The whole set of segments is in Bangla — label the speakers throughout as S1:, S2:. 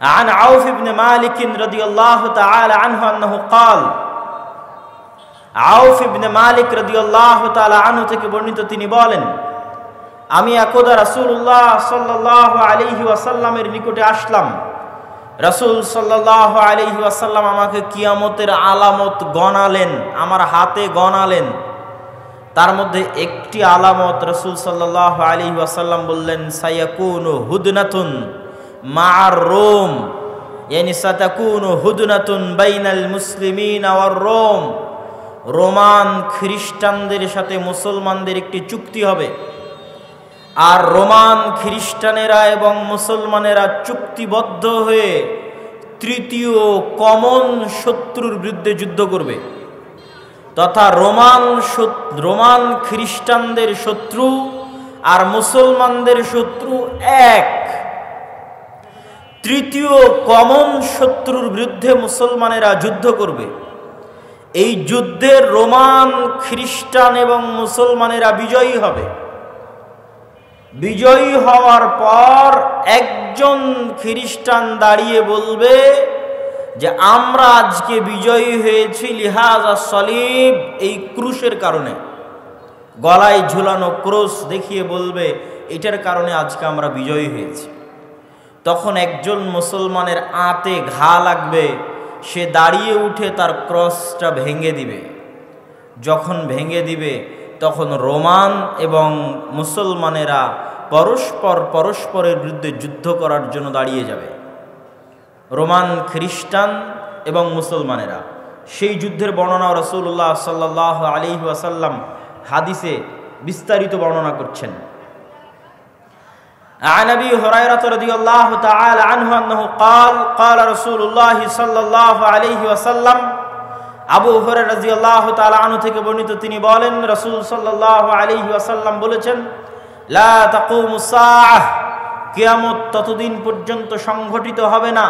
S1: عن عوف بن مالك رضي الله تعالى عنه أنه قال আউফ ইবনে মালিক রাদিয়াল্লাহু তাআলা আনহু থেকে বর্ণিত তিনি বলেন, আমি একদা রাসূলুল্লাহ সাল্লাল্লাহু আলাইহি ওয়াসাল্লামের নিকটে আসলাম। রাসূল সাল্লাল্লাহু আলাইহি ওয়াসাল্লাম আমাকে কিয়ামতের আলামত গণালেন, আমার হাতে গণালেন। তার মধ্যে একটি আলামত রাসূল সাল্লাল্লাহু আলাইহি ওয়াসাল্লাম বললেন, সায়াকুনু হুদনাতুন মা'আর রোম, ইয়ানি সাতাকুনু হুদনাতুন বাইনাল মুসলিমিনা ওয়ার রোম। রোমান খ্রিস্টানদের সাথে মুসলমানদের একটি চুক্তি হবে, আর রোমান খ্রিস্টানেরা এবং মুসলমানেরা চুক্তিবদ্ধ হয়ে তৃতীয় কমন শত্রুর বিরুদ্ধে যুদ্ধ করবে, তথা রোমান খ্রিস্টানদের শত্রু আর মুসলমানদের শত্রু এক। তৃতীয় কমন শত্রুর বিরুদ্ধে মুসলমানেরা যুদ্ধ করবে। এই যুদ্ধের রোমান খ্রিস্টান এবং মুসলমানেরা বিজয়ী হবে। বিজয়ী হওয়ার পর একজন খ্রিস্টান দাঁড়িয়ে বলবে যে আমরা আজকে বিজয়ী হয়েছি লিহাজা সলিব, এই ক্রুশের কারণে, গলায় ঝুলানো ক্রুশ দেখিয়ে বলবে এটার কারণে আজকে আমরা বিজয়ী হয়েছি। তখন একজন মুসলমানের আঁতে ঘা লাগবে, সে দাঁড়িয়ে উঠে তার ক্রসটা ভেঙে দিবে। যখন ভেঙে দিবে তখন রোমান এবং মুসলমানেরা পরস্পরের বিরুদ্ধে যুদ্ধ করার জন্য দাঁড়িয়ে যাবে। রোমান খ্রিস্টান এবং মুসলমানেরা। সেই যুদ্ধের বর্ণনা রাসূলুল্লাহ সাল্লাল্লাহু আলাইহি ওয়াসাল্লাম হাদিসে বিস্তারিত বর্ণনা করছেন। عن أبي هريرة رضي الله تعالى عنه أنه قال رسول الله صلى الله عليه وسلم আবু হুরায়রা রাদিয়াল্লাহু তাআলা আনহু থেকে বর্ণিত তিনি বলেন, রাসূল সাল্লাল্লাহু আলাইহি ওয়াসাল্লাম বলেছেন, লা তাকুমুস সাআহ, কিয়ামত ততদিন পর্যন্ত সংঘটিত হবে না,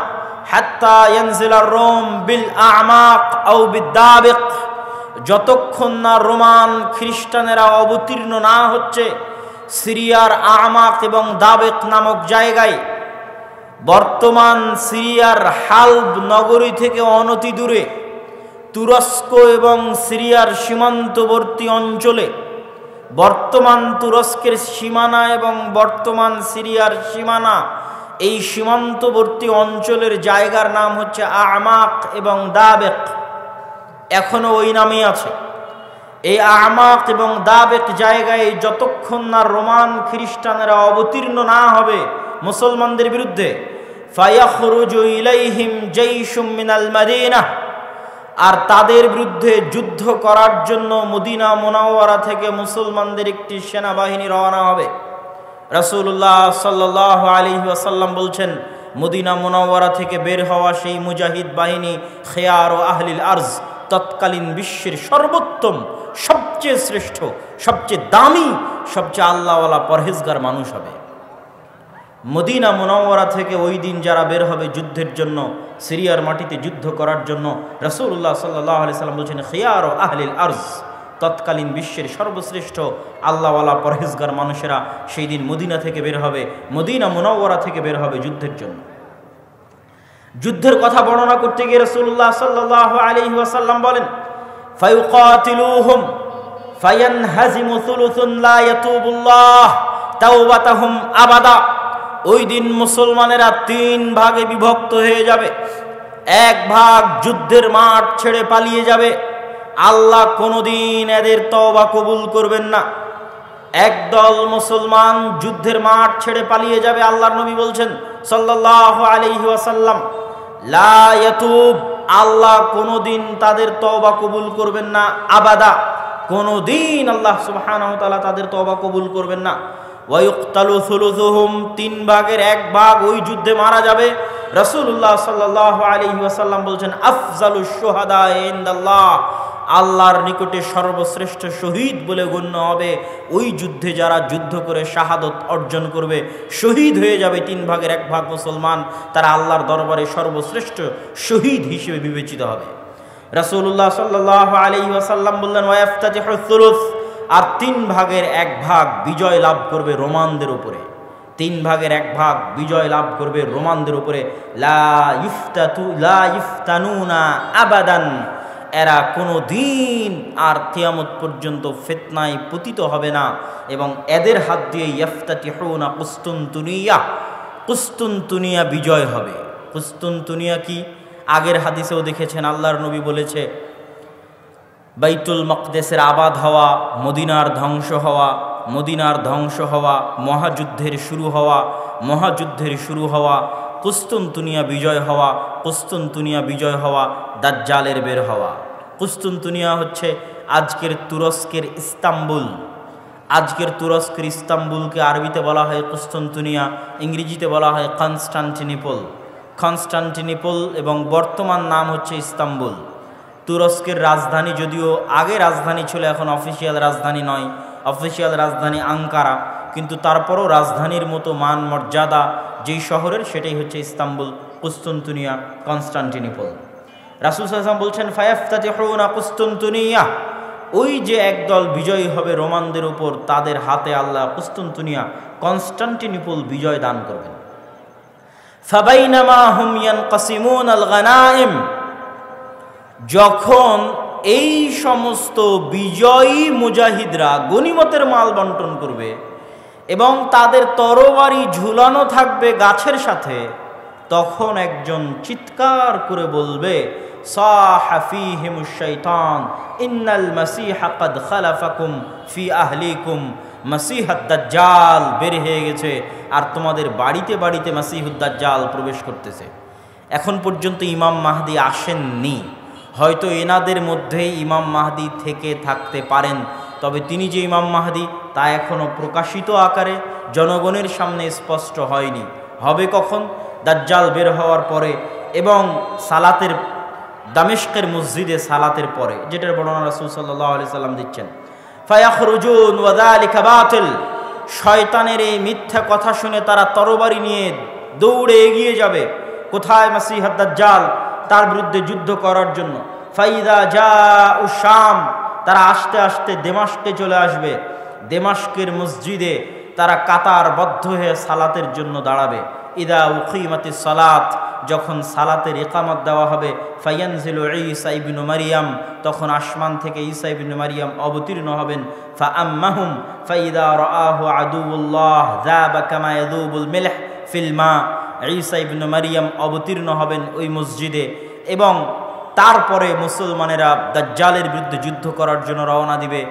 S1: হাত্তা ইয়ানজিলার রোম বিল আ'মাক আও বিদাবিক, যতক্ষণ না রোমান খ্রিস্টানেরা অবতীর্ণ না হচ্ছে সিরিয়ার আমাক এবং দাবেক নামক জায়গায়। বর্তমান সিরিয়ার হালব নগরী থেকে অনতি দূরে তুরস্ক এবং সিরিয়ার সীমান্তবর্তী অঞ্চলে, বর্তমান তুরস্কের সীমানা এবং বর্তমান সিরিয়ার সীমানা, এই সীমান্তবর্তী অঞ্চলের জায়গার নাম হচ্ছে আমাক এবং দাবেক, এখনো ওই নামেই আছে। এই আমাক এবং দাবেক জায়গায় যতক্ষণ না রোমান খ্রিস্টানেরা অবতীর্ণ না হবে মুসলমানদের বিরুদ্ধে, ফায়াখরুজু ইলাইহিম জাইশুম মিনাল মাদিনাহ, আর তাদের বিরুদ্ধে যুদ্ধ করার জন্য মদিনা মুনাওয়ারা থেকে মুসলমানদের একটি সেনাবাহিনী রওনা হবে। রাসূলুল্লাহ সাল্লাল্লাহু আলাইহি ওয়াসাল্লাম বলছেন, মদিনা মুনাওয়ারা থেকে বের হওয়া সেই মুজাহিদ বাহিনী খিয়ার ও আহলিল আরজ, তৎকালীন বিশ্বের সর্বোত্তম, সবচেয়ে শ্রেষ্ঠ, সবচেয়ে দামি, সবচেয়ে আল্লাহওয়ালা পরহেজগার মানুষ হবে। মদিনা মুনাওয়ারা থেকে ওই দিন যারা বের হবে যুদ্ধের জন্য, সিরিয়ার মাটিতে যুদ্ধ করার জন্য, রাসূলুল্লাহ সাল্লাল্লাহু আলাইহি সাল্লাম বলছেন, খিয়ার ও আহলিল আরজ, তৎকালীন বিশ্বের সর্বশ্রেষ্ঠ আল্লাহওয়ালা পরহেজগার মানুষেরা সেই দিন মদিনা থেকে বের হবে, মদিনা মুনাওয়ারা থেকে বের হবে যুদ্ধের জন্য। যুদ্ধের কথা বর্ণনা করতে গিয়ে রাসূলুল্লাহ সাল্লাল্লাহু আলাইহি ওয়াসাল্লাম বলেন, ফায়ুকাতিলুহুম ফায়ানহাজিমু সুলুসুন লা ইয়াতুবুল্লাহ তাওবাতাহুম আবাদা, ওই দিন মুসলমানেরা তিন ভাগে বিভক্ত হয়ে যাবে। এক ভাগ যুদ্ধের মাঠ ছেড়ে পালিয়ে যাবে, আল্লাহ কোনোদিন এদের তওবা কবুল করবেন না। একদল মুসলমান যুদ্ধের মাঠ ছেড়ে পালিয়ে যাবে, আল্লাহর নবী বলছেন সাল্লাল্লাহু আলাইহি ওয়াসাল্লাম, লা ইয়াতুব, আল্লাহ কোনোদিন তাদের তওবা কবুল করবেন না, আবাদা, কোনোদিন আল্লাহ সুবহানাহু ওয়া তাআলা তাদের তওবা কবুল করবেন না। ওয়া ইউকতালু সুলুসুহুম, তিন ভাগের এক ভাগ ওই যুদ্ধে মারা যাবে। রাসূলুল্লাহ সাল্লাল্লাহু আলাইহি ওয়াসাল্লাম বলছেন, আফজালুশ শুহাদা ইনদাল্লাহ, আল্লাহর নিকটে সর্বশ্রেষ্ঠ শহীদ বলে গণ্য হবে ওই যুদ্ধে যারা যুদ্ধ করে শাহাদত অর্জন করবে, শহীদ হয়ে যাবে তিন ভাগের এক ভাগ মুসলমান, তারা আল্লাহর দরবারে সর্বশ্রেষ্ঠ শহীদ হিসেবে বিবেচিত হবে। রাসূলুল্লাহ সাল্লাল্লাহু আলাইহি ওয়াসাল্লাম বললেন, ওয়া ইফতাতিহুস সুলুস, আর তিন ভাগের এক ভাগ বিজয় লাভ করবে রোমানদের উপরে। 3 ভাগের 1 ভাগ বিজয় লাভ করবে রোমানদের উপরে। লা ইফতানুনা আবাদান, এরা কোনো দিন আর কিয়ামত পর্যন্ত ফিতনায় পতিত হবে না, এবং এদের হাত দিয়ে ইফতাতিহুনা কুস্তুনতুনিয়া বিজয় হবে। কুস্তুনতুনিয়া কি? আগের হাদিসেও দেখেছেন আল্লাহর নবী বলেছে বাইতুল মকদেসের আবাদ হওয়া, মদিনার ধ্বংস হওয়া, মহাযুদ্ধের শুরু হওয়া, কুস্তুনতুনিয়া বিজয় হওয়া, দাজ্জালের বের হওয়া। কুস্তুনতুনিয়া হচ্ছে আজকের তুরস্কের ইস্তাম্বুলকে আরবিতে বলা হয় কুস্তুনতুনিয়া, ইংরেজিতে বলা হয় কনস্টান্টিনোপল এবং বর্তমান নাম হচ্ছে ইস্তাম্বুল। তুরস্কের রাজধানী, যদিও আগে রাজধানী ছিল, এখন অফিসিয়াল রাজধানী নয়, অফিসিয়াল রাজধানী আঙ্কারা, কিন্তু তারপরও রাজধানীর মতো মান মর্যাদা যেই শহরের, সেটাই হচ্ছে ইস্তাম্বুল, কুস্তুনতুনিয়া, কনস্টান্টিনোপল। রাসূল সাল্লাল্লাহু আলাইহি ওয়াসাল্লাম বলছেন ফায়াফতাতিহুনা কুস্তুনতুনিয়া, ওই যে একদল বিজয়ী হবে রোমানদের উপর, তাদের হাতে আল্লাহ কুস্তুনতুনিয়া, কনস্টান্টিনোপল বিজয় দান করবেন। ফাবাইনামা হুম ইয়ানকাসিমুনাল গানাইম, যখন এই সমস্ত বিজয়ী মুজাহিদরা গনিমতের মাল বন্টন করবে এবং তাদের তরবারি ঝুলানো থাকবে গাছের সাথে, তখন একজন চিৎকার করে বলবে সাহা ফীহিমুশ শাইতান ইন্নাল মাসীহা ক্বাদ খালাফাকুম ফি আহলিকুম, মাসীহুদ দাজ্জাল বের হয়ে গেছে আর তোমাদের বাড়িতে বাড়িতে মাসীহুদ দাজ্জাল প্রবেশ করতেছে। এখন পর্যন্ত ইমাম মাহদি আসেননি, হয়তো এনাদের মধ্যেই ইমাম মাহদি থেকে থাকতে পারেন, তবে তিনি যে ইমাম মাহদি তা এখনও প্রকাশিত আকারে জনগণের সামনে স্পষ্ট হয়নি। হবে কখন? দাজ্জাল বের হওয়ার পরে এবং সালাতের দামেস্কের মসজিদে সালাতের পরে, যেটার বর্ণনা রাসূল সাল্লাল্লাহু আলাইহি সাল্লাম দিচ্ছেন। ফায়াখরুজুন ওয়া যালিকা বাতিল, শয়তানের এই মিথ্যা কথা শুনে তারা তরবারি নিয়ে দৌড়ে এগিয়ে যাবে কোথায়? মাসীহুদ দাজ্জাল, তার বিরুদ্ধে যুদ্ধ করার জন্য। ফাইদা জাউ শাম, তারা আস্তে আস্তে দেমাস্কে চলে আসবে। দেমাস্কের মসজিদে তারা কাতারবদ্ধ হয়ে সালাতের জন্য দাঁড়াবে। ইদা উকিমাতিস সালাত, যখন সালাতের ইকামত দেওয়া হবে, ফায়ানজিলু ঈসা ইবনু মারিয়াম, তখন আসমান থেকে ঈসা ইবনু মারিয়াম অবতীর্ণ হবেন। ফাআম্মাহুম ফাইদা রাআহু আদুউল্লাহ যাবা কামা ইয়াদুবুল মিলহ ফিল মা, ঈসা ইবনু মারিয়াম অবতীর্ণ হবেন ওই মসজিদে, এবং তারপরে মুসলমানেরা দাজ্জালের বিরুদ্ধে যুদ্ধ করার জন্য রওনা দিবে।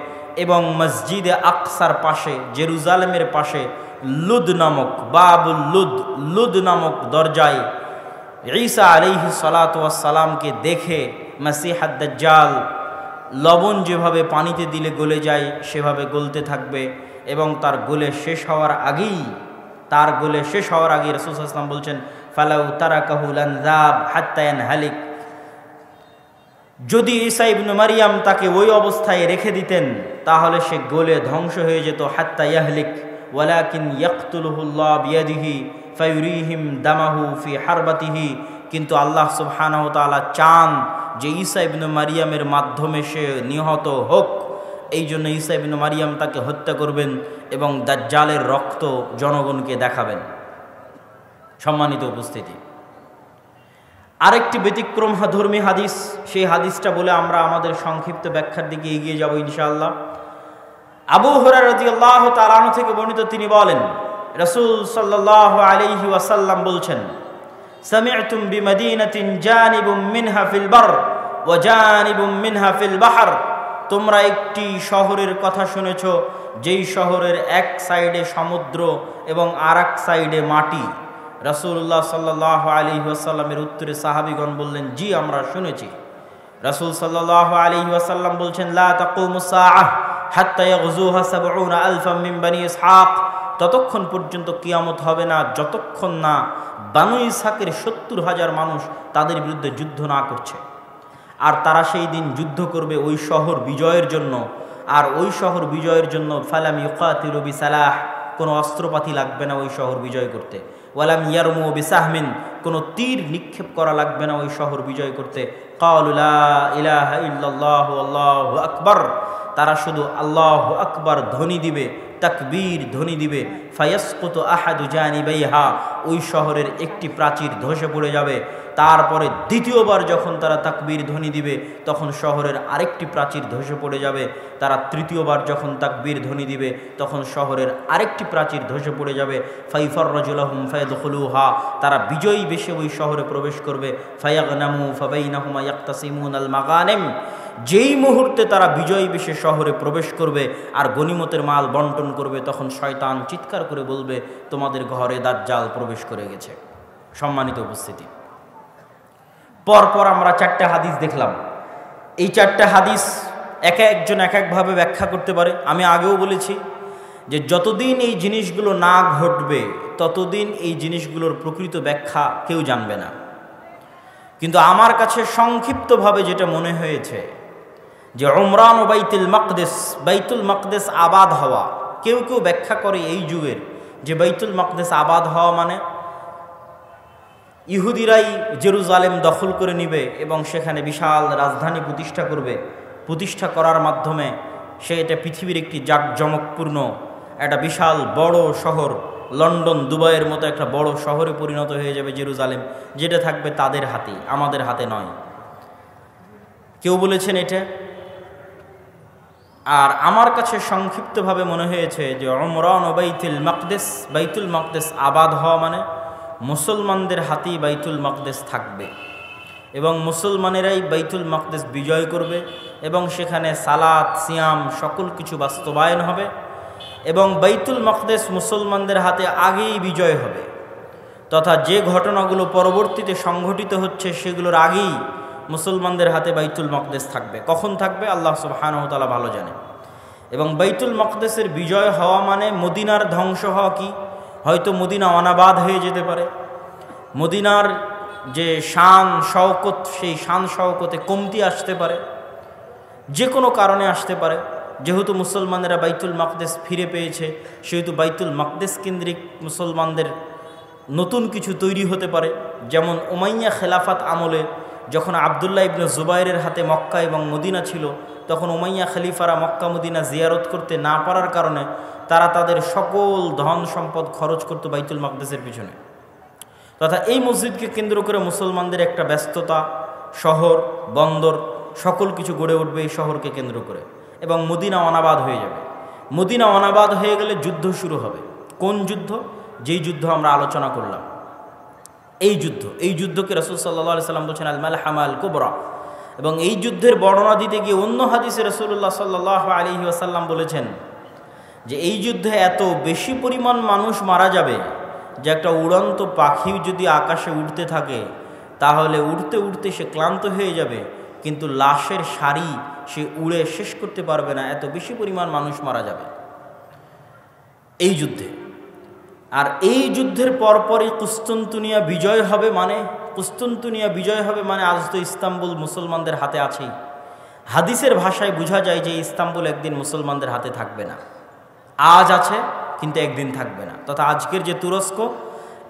S1: এবং মসজিদে আকসার পাশে, জেরুজালেমের পাশে লুদ নামক বাবুল লুদ নামক দরজায় ঈসা আলাইহিস সালাতু ওয়াস সালামকে দেখে মাসীহুদ দাজ্জাল লবণ যেভাবে পানিতে দিলে গলে যায় সেভাবে গলতে থাকবে, এবং তার গলে শেষ হওয়ার আগেই রাসূল সাল্লাল্লাহু আলাইহি ওয়াসাল্লাম বলছেন ফালাউ তারাকাহু লানযাব হাত্তা ইয়ানহালিক, যদি ঈসা ইবনু মারিয়াম তাকে ওই অবস্থায় রেখে দিতেন তাহলে সে গলে ধ্বংস হয়ে যেত। হাত্তা ইয়াহলিক ওয়ালাকিন ইয়াকতুলুহুল্লাহ বিয়াদিহি ফায়ুরিহিম দামাহু ফি হারবাতিহি, কিন্তু আল্লাহ সুবহানাহু ওয়া তাআলা চান যে ঈসা ইবনু মারিয়ামের মাধ্যমে সে নিহত হোক, এই জন্য ঈসা ইবনু মারিয়াম তাকে হত্যা করবেন এবং দাজ্জালের রক্ত জনগণকে দেখাবেন। সম্মানিত উপস্থিতি, আরেকটি ব্যতিক্রম ধর্মী হাদিস, সেই হাদিসটা বলে আমরা আমাদের সংক্ষিপ্ত ব্যাখ্যার দিকে এগিয়ে যাব ইনশাআল্লাহ। আবু হুরায়রা রাদিয়াল্লাহু তাআলা আনহু থেকে বর্ণিত, তিনি বলেন রাসূল সাল্লাল্লাহু আলাইহি ওয়াসাল্লাম বলছেন সামি'তুম বিমাদিনাতিন জানিবুম মিনহা ফিল বার ওয়া জানিবুম মিনহা ফিল বাহর, তোমরা একটি শহরের কথা শুনেছ যেই শহরের এক সাইডে সমুদ্র এবং আর এক সাইডে মাটি। রাসূলুল্লাহ সাল্লাল্লাহু আলাইহি ওয়াসাল্লামের উত্তরে সাহাবীগণ বললেন জি আমরা শুনেছি। রাসূল সাল্লাল্লাহু আলাইহি ওয়াসাল্লাম বলছেন লা তাকুমুস সাআহ হাত্তা ইয়াগযুহা ৭০,০০০ মিন বনি ইসহাক, ততক্ষণ পর্যন্ত কিয়ামত হবে না যতক্ষণ না বানু ইসহাকের ৭০,০০০ মানুষ তাদের বিরুদ্ধে যুদ্ধ না করছে। আর তারা সেই দিন যুদ্ধ করবে ওই শহর বিজয়ের জন্য, আর ওই শহর বিজয়ের জন্য ফালাম ইউকাতিলু বিসালাহ, কোনো অস্ত্রপাতি লাগবে না ওই শহর বিজয় করতে। ওয়ালাম ইয়ারমু বিসাহমিন, কোনো তীর নিক্ষেপ করা লাগবে না ওই শহর বিজয় করতে। ক্বালু লা ইলাহা ইল্লাল্লাহু আল্লাহু আকবার, তারা শুধু আল্লাহু আকবার ধ্বনি দিবে, তাকবীর ধ্বনি দিবে, ফায়াসকুতু আহাদু জানিবাইহা, ওই শহরের একটি প্রাচীর ধসে পড়ে যাবে। তারপরে দ্বিতীয়বার যখন তারা তাকবীর ধ্বনি দিবে তখন শহরের আরেকটি প্রাচীর ধসে পড়ে যাবে। তারা তৃতীয়বার যখন তাকবীর ধ্বনি দিবে তখন শহরের আরেকটি প্রাচীর ধসে পড়ে যাবে। ফাইফাররাজুলাহুম ফায়াদখুলুহা, তারা বিজয়ী বেশে ওই শহরে প্রবেশ করবে। ফায়াগনামু ফাবাইনাহুমা ইয়াকতাসিমুনাল মাগানিম, যেই মুহূর্তে তারা বিজয়ী বেশে শহরে প্রবেশ করবে আর গনিমতের মাল বন্টন করবে, তখন শয়তান চিৎকার করে বলবে, তোমাদের ঘরে দাজ্জাল প্রবেশ করে গেছে। সম্মানিত উপস্থিতি, পরপর আমরা 4টা হাদিস দেখলাম। এই 4টা হাদিস এক একজন এক একভাবে ব্যাখ্যা করতে পারে। আমি আগেও বলেছি যে যতদিন এই জিনিসগুলো না ঘটবে ততদিন এই জিনিসগুলোর প্রকৃত ব্যাখ্যা কেউ জানবে না। কিন্তু আমার কাছে সংক্ষিপ্তভাবে যেটা মনে হয়েছে যে উমরান ও বাইতুল মাকদেস আবাদ হওয়া, কেউ কেউ ব্যাখ্যা করে এই যুগের যে বাইতুল মাকদেস আবাদ হওয়া মানে ইহুদিরাই জেরুজালেম দখল করে নিবে এবং সেখানে বিশাল রাজধানী প্রতিষ্ঠা করবে। প্রতিষ্ঠা করার মাধ্যমে সে এটা পৃথিবীর একটি জাঁকজমকপূর্ণ একটা বিশাল বড় শহর, লন্ডন দুবাইয়ের মতো একটা বড় শহরে পরিণত হয়ে যাবে জেরুজালেম, যেটা থাকবে তাদের হাতে, আমাদের হাতে নয়। কেউ বলেছেন এটা। আর আমার কাছে সংক্ষিপ্তভাবে মনে হয়েছে যে উমরান ও বাইতুল মাকদেস আবাদ হওয়া মানে মুসলমানদের হাতেই বাইতুল মাকদেস থাকবে এবং মুসলমানেরাই বাইতুল মাকদেস বিজয় করবে এবং সেখানে সালাত সিয়াম সকল কিছু বাস্তবায়ন হবে এবং বাইতুল মাকদেস মুসলমানদের হাতে আগেই বিজয় হবে, তথা যে ঘটনাগুলো পরবর্তীতে সংঘটিত হচ্ছে সেগুলোর আগেই মুসলমানদের হাতে বাইতুল মাকদেস থাকবে। কখন থাকবে আল্লাহ সুবহানাহু ওয়া তাআলা ভালো জানেন। এবং বাইতুল মাকদেসের বিজয় হওয়া মানে মদিনার ধ্বংস হওয়া কি? হয়তো মদিনা অনাবাদ হয়ে যেতে পারে, মদিনার যে শান শওকত সেই শান শওকতে কমতি আসতে পারে, যে কোনো কারণে আসতে পারে। যেহেতু মুসলমানেরা বাইতুল মাকদেস ফিরে পেয়েছে সেহেতু বাইতুল মাকদেস কেন্দ্রিক মুসলমানদের নতুন কিছু তৈরি হতে পারে। যেমন উমাইয়া খেলাফাত আমলে যখন আবদুল্লাহ ইবনে জুবাইরের হাতে মক্কা এবং মদিনা ছিল, তখন উমাইয়া খলিফারা মক্কা মদিনা জিয়ারত করতে না পারার কারণে তারা তাদের সকল ধন সম্পদ খরচ করত বাইতুল মাকদেসের পিছনে। তথা এই মসজিদকে কেন্দ্র করে মুসলমানদের একটা ব্যস্ততা, শহর বন্দর সকল কিছু গড়ে উঠবে এই শহরকে কেন্দ্র করে এবং মদিনা অনাবাদ হয়ে যাবে। মদিনা অনাবাদ হয়ে গেলে যুদ্ধ শুরু হবে। কোন যুদ্ধ? যেই যুদ্ধ আমরা আলোচনা করলাম, এই যুদ্ধকে রাসূল সাল্লাল্লাহু আলাইহি সাল্লাম বলছেন আল মালহামা আল কুবরা। এবং এই যুদ্ধের বর্ণনা দিতে গিয়ে অন্য হাদিসে রাসূলুল্লাহ সাল্লাল্লাহু আলাইহি ওয়াসাল্লাম বলেছেন যে এই যুদ্ধে এত বেশি পরিমাণ মানুষ মারা যাবে যে একটা উড়ন্ত পাখি যদি আকাশে উড়তে থাকে তাহলে উড়তে উড়তে সে ক্লান্ত হয়ে যাবে, কিন্তু লাশের সারি সে উড়ে শেষ করতে পারবে না, এত বেশি পরিমাণ মানুষ মারা যাবে এই যুদ্ধে। আর এই যুদ্ধের পরপরই কুস্তুনতুনিয়া বিজয় হবে মানে আজ তো ইস্তাম্বুল মুসলমানদের হাতে আছেই। হাদিসের ভাষায় বোঝা যায় যে ইস্তাম্বুল একদিন মুসলমানদের হাতে থাকবে না। আজ আছে কিন্তু একদিন থাকবে না। তথা আজকের যে তুরস্ক,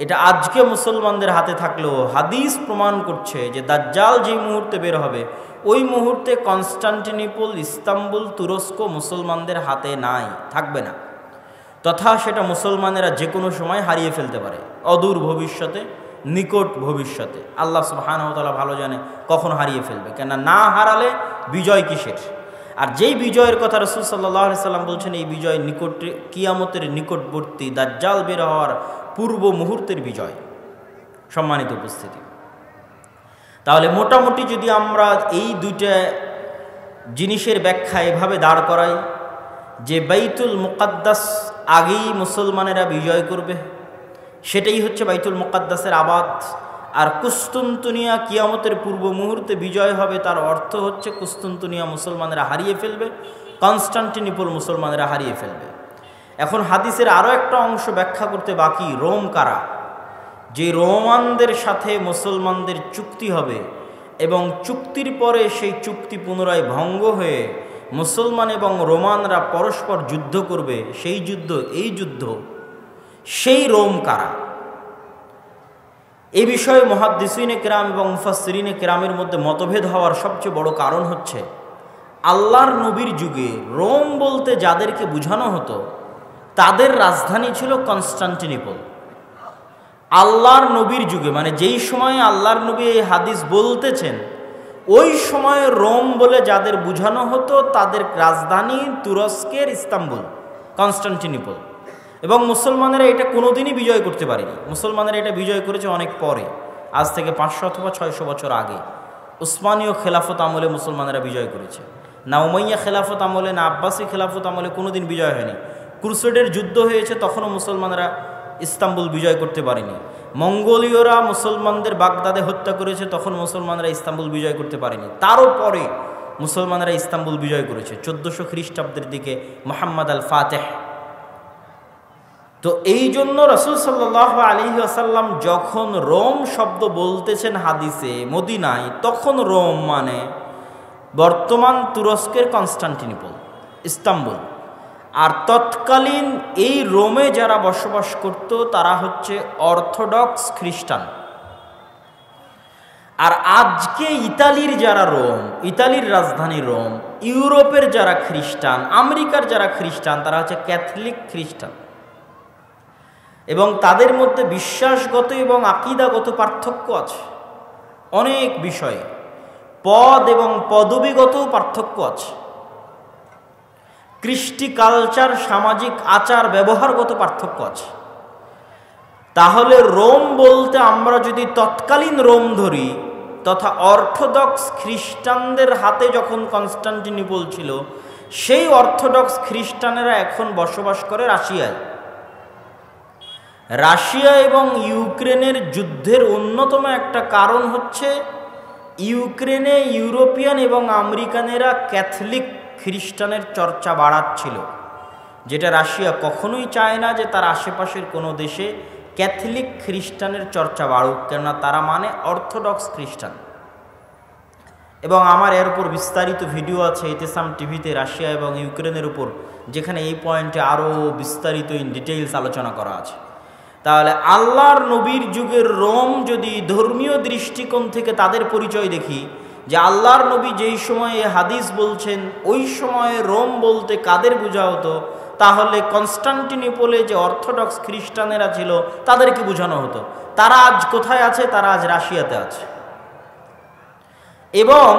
S1: এটা আজকে মুসলমানদের হাতে থাকলেও হাদিস প্রমাণ করছে যে দাজ্জাল যেই মুহূর্তে বের হবে ওই মুহূর্তে কনস্টান্টিনোপল, ইস্তাম্বুল, তুরস্ক মুসলমানদের হাতে নাই, থাকবে না। তথা সেটা মুসলমানেরা যে কোনো সময় হারিয়ে ফেলতে পারে, অদূর ভবিষ্যতে, নিকট ভবিষ্যতে। আল্লাহ সুবহানাহু ওয়া তাআলা ভালো জানে কখন হারিয়ে ফেলবে, কেন না হারালে বিজয় কিসের? আর যেই বিজয়ের কথা রাসূল সাল্লাল্লাহু আলাইহি সাল্লাম বলছেন এই বিজয় নিকটে, কিয়ামতের নিকটবর্তী, দাজ্জাল বের হওয়ার পূর্ব মুহূর্তের বিজয়। সম্মানিত উপস্থিতি, তাহলে মোটামুটি যদি আমরা এই দুইটা জিনিসের ব্যাখ্যা এভাবে দাঁড় করাই যে বাইতুল মুকাদ্দাস আগেই মুসলমানেরা বিজয় করবে, সেটাই হচ্ছে বাইতুল মুকাদ্দাসের আবাদ। আর কুস্তুনতুনিয়া কিয়ামতের পূর্ব মুহূর্তে বিজয় হবে, তার অর্থ হচ্ছে কুস্তুনতুনিয়া মুসলমানেরা হারিয়ে ফেলবে, কনস্টান্টিনোপল মুসলমানেরা হারিয়ে ফেলবে। এখন হাদিসের আরও একটা অংশ ব্যাখ্যা করতে বাকি, রোম কারা? যে রোমানদের সাথে মুসলমানদের চুক্তি হবে এবং চুক্তির পরে সেই চুক্তি পুনরায় ভঙ্গ হয়ে মুসলমান এবং রোমানরা পরস্পর যুদ্ধ করবে, সেই যুদ্ধ, এই যুদ্ধ, সেই রোম কারা? এই বিষয়ে মুহাদ্দিসিনে কেরাম এবং মুফাসসিরিনে কেরামের মধ্যে মতভেদ হওয়ার সবচেয়ে বড় কারণ হচ্ছে আল্লাহর নবীর যুগে রোম বলতে যাদেরকে বোঝানো হতো তাদের রাজধানী ছিল কনস্টান্টিনোপল। আল্লাহর নবীর যুগে, মানে যেই সময়ে আল্লাহর নবী এই হাদিস বলতেছেন, ওই সময়ে রোম বলে যাদের বোঝানো হতো তাদের রাজধানী তুরস্কের ইস্তাম্বুল, কনস্টান্টিনোপল। এবং মুসলমানেরা এটা কোনোদিনই বিজয় করতে পারেনি। মুসলমানেরা এটা বিজয় করেছে অনেক পরে, আজ থেকে 500 অথবা 600 বছর আগে। উসমানীয় খেলাফত আমলে মুসলমানেরা বিজয় করেছে, না উমাইয়া খেলাফত আমলে, না আব্বাসী খেলাফত আমলে কোনোদিন বিজয় হয়নি। ক্রুসেডের যুদ্ধ হয়েছে, তখনও মুসলমানেরা ইস্তাম্বুল বিজয় করতে পারেনি। মঙ্গোলীয়রা মুসলমানদের বাগদাদে হত্যা করেছে, তখন মুসলমানরা ইস্তাম্বুল বিজয় করতে পারেনি। তারও পরে মুসলমানেরা ইস্তাম্বুল বিজয় করেছে 1400 খ্রিস্টাব্দের দিকে, মুহাম্মদ আল ফাতেহ। তো এই জন্য রাসূল সাল্লাল্লাহু আলাইহি ওয়াসাল্লাম যখন রোম শব্দ বলতেছেন হাদিসে মদিনায়, তখন রোম মানে বর্তমান তুরস্কের কনস্টান্টিনোপল, ইস্তাম্বুল। আর তৎকালীন এই রোমে যারা বসবাস করত তারা হচ্ছে অর্থোডক্স খ্রিস্টান। আর আজকে ইতালির যারা রোম, ইতালির রাজধানী রোম, ইউরোপের যারা খ্রিস্টান, আমেরিকার যারা খ্রিস্টান, তারা হচ্ছে ক্যাথলিক খ্রিস্টান। এবং তাদের মধ্যে বিশ্বাসগত এবং আকীদাগত পার্থক্য আছে অনেক বিষয়ে, পদ এবং পদবীগত পার্থক্য আছে, কৃষ্টি কালচার, সামাজিক আচার ব্যবহারগত পার্থক্য আছে। তাহলে রোম বলতে আমরা যদি তৎকালীন রোম ধরি, তথা অর্থোডক্স খ্রিস্টানদের হাতে যখন কনস্টান্টিনোপল ছিল, সেই অর্থোডক্স খ্রিস্টানেরা এখন বসবাস করে রাশিয়ায়। রাশিয়া এবং ইউক্রেনের যুদ্ধের অন্যতম একটা কারণ হচ্ছে ইউক্রেনে ইউরোপিয়ান এবং আমেরিকানেরা ক্যাথলিক খ্রিস্টানের চর্চা বাড়াচ্ছিল, যেটা রাশিয়া কখনোই চায় না যে তার আশেপাশের কোনো দেশে ক্যাথলিক খ্রিস্টানের চর্চা বাড়ুক, কেননা তারা মানে অর্থোডক্স খ্রিস্টান। এবং আমার এর উপর বিস্তারিত ভিডিও আছে ইতিসাম টিভিতে, রাশিয়া এবং ইউক্রেনের উপর, যেখানে এই পয়েন্টে আরও বিস্তারিত ইন ডিটেইলস আলোচনা করা আছে। তাহলে আল্লাহর নবীর যুগের রোম যদি ধর্মীয় দৃষ্টিকোণ থেকে তাদের পরিচয় দেখি, যে আল্লাহর নবী যেই সময়ে হাদিস বলছেন ওই সময়ে রোম বলতে কাদের বোঝা হতো, তাহলে কনস্টান্টিনোপলে যে অর্থোডক্স খ্রিস্টানেরা ছিল তাদেরকে বোঝানো হতো। তারা আজ কোথায় আছে? তারা আজ রাশিয়াতে আছে। এবং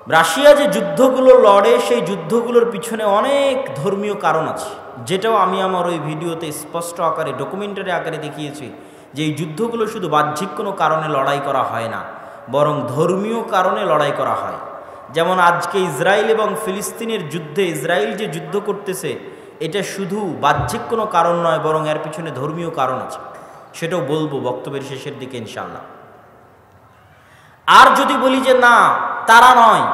S1: রাশিয়া যে যুদ্ধগুলো লড়ে, সেই যুদ্ধগুলোর পিছনে অনেক ধর্মীয় কারণ আছে, যেটাও আমি আমার ওই ভিডিওতে স্পষ্ট আকারে ডকুমেন্টারি আকারে দেখিয়েছি, যে এই যুদ্ধগুলো শুধু বাহ্যিক কোনো কারণে লড়াই করা হয় না, বরং ধর্মীয় কারণে লড়াই করা হয়। যেমন আজকে ইসরায়েল এবং ফিলিস্তিনের যুদ্ধে ইসরায়েল যে যুদ্ধ করতেছে, এটা শুধু বাহ্যিক কোনো কারণ নয়, বরং এর পিছনে ধর্মীয় কারণ আছে, সেটাও বলবো বক্তব্যের শেষের দিকে ইনশাআল্লাহ। আর যদি বলি যে না তারা নয়,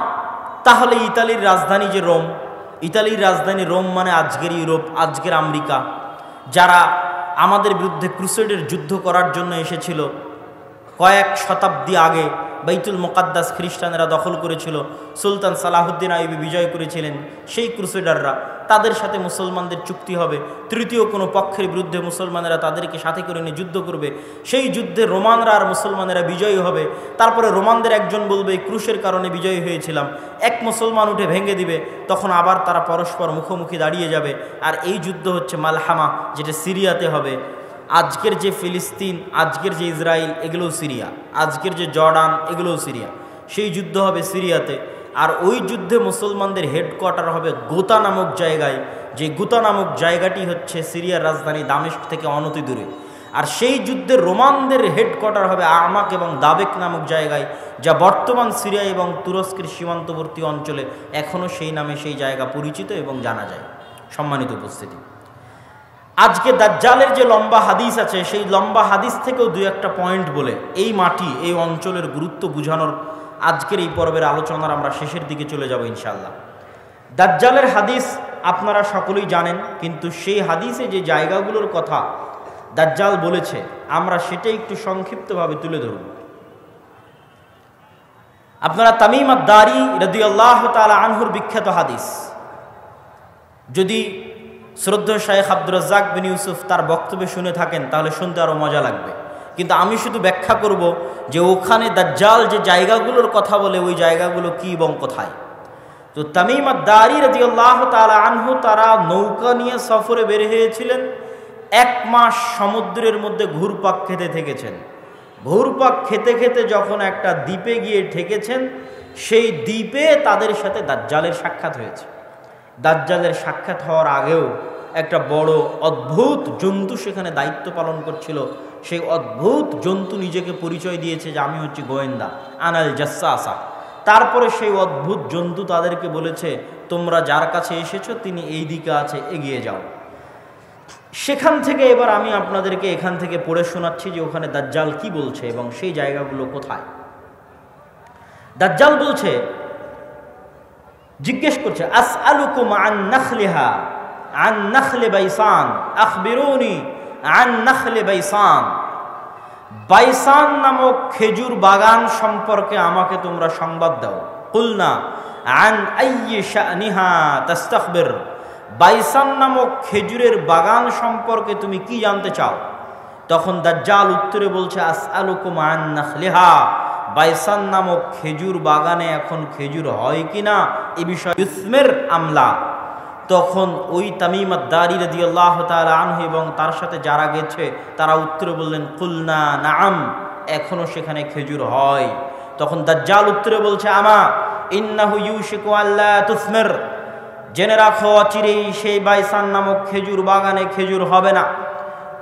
S1: তাহলে ইতালির রাজধানী যে রোম, ইতালির রাজধানী রোম মানে আজকের ইউরোপ, আজকের আমেরিকা, যারা আমাদের বিরুদ্ধে ক্রুসেডের যুদ্ধ করার জন্য এসেছিল কয়েক শতাব্দী আগে। বাইতুল মুকাদ্দাস খ্রিস্টানেরা দখল করেছিল, সুলতান সালাহুদ্দিন আইয়ুবী বিজয় করেছিলেন। সেই ক্রুসেডাররা, তাদের সাথে মুসলমানদের চুক্তি হবে, তৃতীয় কোনো পক্ষের বিরুদ্ধে মুসলমানেরা তাদেরকে সাথে করে নিয়ে যুদ্ধ করবে। সেই যুদ্ধে রোমানরা আর মুসলমানেরা বিজয়ী হবে। তারপরে রোমানদের একজন বলবে ক্রুশের কারণে বিজয়ী হয়েছিলাম, এক মুসলমান উঠে ভেঙে দিবে, তখন আবার তারা পরস্পর মুখোমুখি দাঁড়িয়ে যাবে। আর এই যুদ্ধ হচ্ছে মালহামা, যেটা সিরিয়াতে হবে। আজকের যে ফিলিস্তিন, আজকের যে ইসরায়েল, এগুলোও সিরিয়া, আজকের যে জর্ডান, এগুলোও সিরিয়া। সেই যুদ্ধ হবে সিরিয়াতে। আর ওই যুদ্ধে মুসলমানদের হেডকোয়ার্টার হবে গোতা নামক জায়গায়, যে গোতা নামক জায়গাটি হচ্ছে সিরিয়ার রাজধানী দামেস্ক থেকে অনতি দূরে। আর সেই যুদ্ধে রোমানদের হেডকোয়ার্টার হবে আমাক এবং দাবেক নামক জায়গায়, যা বর্তমান সিরিয়া এবং তুরস্কের সীমান্তবর্তী অঞ্চলে এখনও সেই নামে সেই জায়গা পরিচিত এবং জানা যায়। সম্মানিত উপস্থিতি, আজকে দাজ্জালের যে লম্বা হাদিস আছে, সেই লম্বা হাদিস থেকেও দুই একটা পয়েন্ট বলে এই মাটি, এই অঞ্চলের গুরুত্ব বুঝানোর আজকের এই পর্বের আলোচনার আমরা শেষের দিকে চলে যাব ইনশাআল্লাহ। দাজ্জালের হাদিস আপনারা সকলেই জানেন, কিন্তু সেই হাদিসে যে জায়গাগুলোর কথা দাজ্জাল বলেছে, আমরা সেটাই একটু সংক্ষিপ্তভাবে তুলে ধরব। আপনারা তামিম আদ-দারি রাদিয়াল্লাহু তাআলা আনহুর বিখ্যাত হাদিস, যদি শ্রদ্ধেয় শাইখ আব্দুর রাজ্জাক বিন ইউসুফ তার বক্তব্য শুনে থাকেন তাহলে শুনতে আরও মজা লাগবে। কিন্তু আমি শুধু ব্যাখ্যা করব যে ওখানে দাজ্জাল যে জায়গাগুলোর কথা বলে, ওই জায়গাগুলো কী এবং কোথায়। তো তামিম আদ-দারি রাদিয়াল্লাহু তাআলা আনহু তারা নৌকা নিয়ে সফরে বের হয়েছিলেন। 1 মাস সমুদ্রের মধ্যে ঘুরপাক খেতে থেকেছেন। ঘুরপাক খেতে খেতে যখন একটা দ্বীপে গিয়ে ঠেকেছেন, সেই দ্বীপে তাদের সাথে দাজ্জালের সাক্ষাৎ হয়েছে। দাজ্জালের সাক্ষাৎ হওয়ার আগেও একটা বড় অদ্ভুত জন্তু সেখানে দায়িত্ব পালন করছিল। সেই অদ্ভুত জন্তু নিজেকে পরিচয় দিয়েছে যে আমি হচ্ছি গোয়েন্দা, আনাল জাসসাসা। তারপরে সেই অদ্ভুত জন্তু তাদেরকে বলেছে, তোমরা যার কাছে এসেছো তিনি এই দিকে আছে, এগিয়ে যাও। সেখান থেকে এবার আমি আপনাদেরকে এখান থেকে পড়ে শোনাচ্ছি যে ওখানে দাজ্জাল কি বলছে এবং সেই জায়গাগুলো কোথায়। দাজ্জাল বলছে, জিজ্ঞেস করছে, আসআলুকুম আন নাখলিহা আন নাখলি বাইসান আখবিরুনি আন নাখলি বাইসান। বাইসান নামক খেজুর বাগান সম্পর্কে আমাকে তোমরা সংবাদ দাও। কুলনা আন আইয়ি শানিহা তাস্তাখবির। বাইসান নামক খেজুরের বাগান সম্পর্কে তুমি কি জানতে চাও? তখন দাজ্জাল উত্তরে বলছে, আসআলুকুম আন নাখলিহা। বাইসান নামক খেজুর বাগানে এখন খেজুর হয় কিনা এ বিষয়ে ইসমের আমলা। তখন ওই তামিম আদ-দারি রাদিয়াল্লাহু তাআলা আনহু এবং তার সাথে যারা গেছে তারা উত্তরে বললেন, কুলনা নাআম, এখনো সেখানে খেজুর হয়। তখন দাজ্জাল উত্তরে বলছে, আমা ইন্নাহু ইউশিকু আল্লা তুসমির। জেনে রাখো অচিরেই সেই বাইসান নামক খেজুর বাগানে খেজুর হবে না।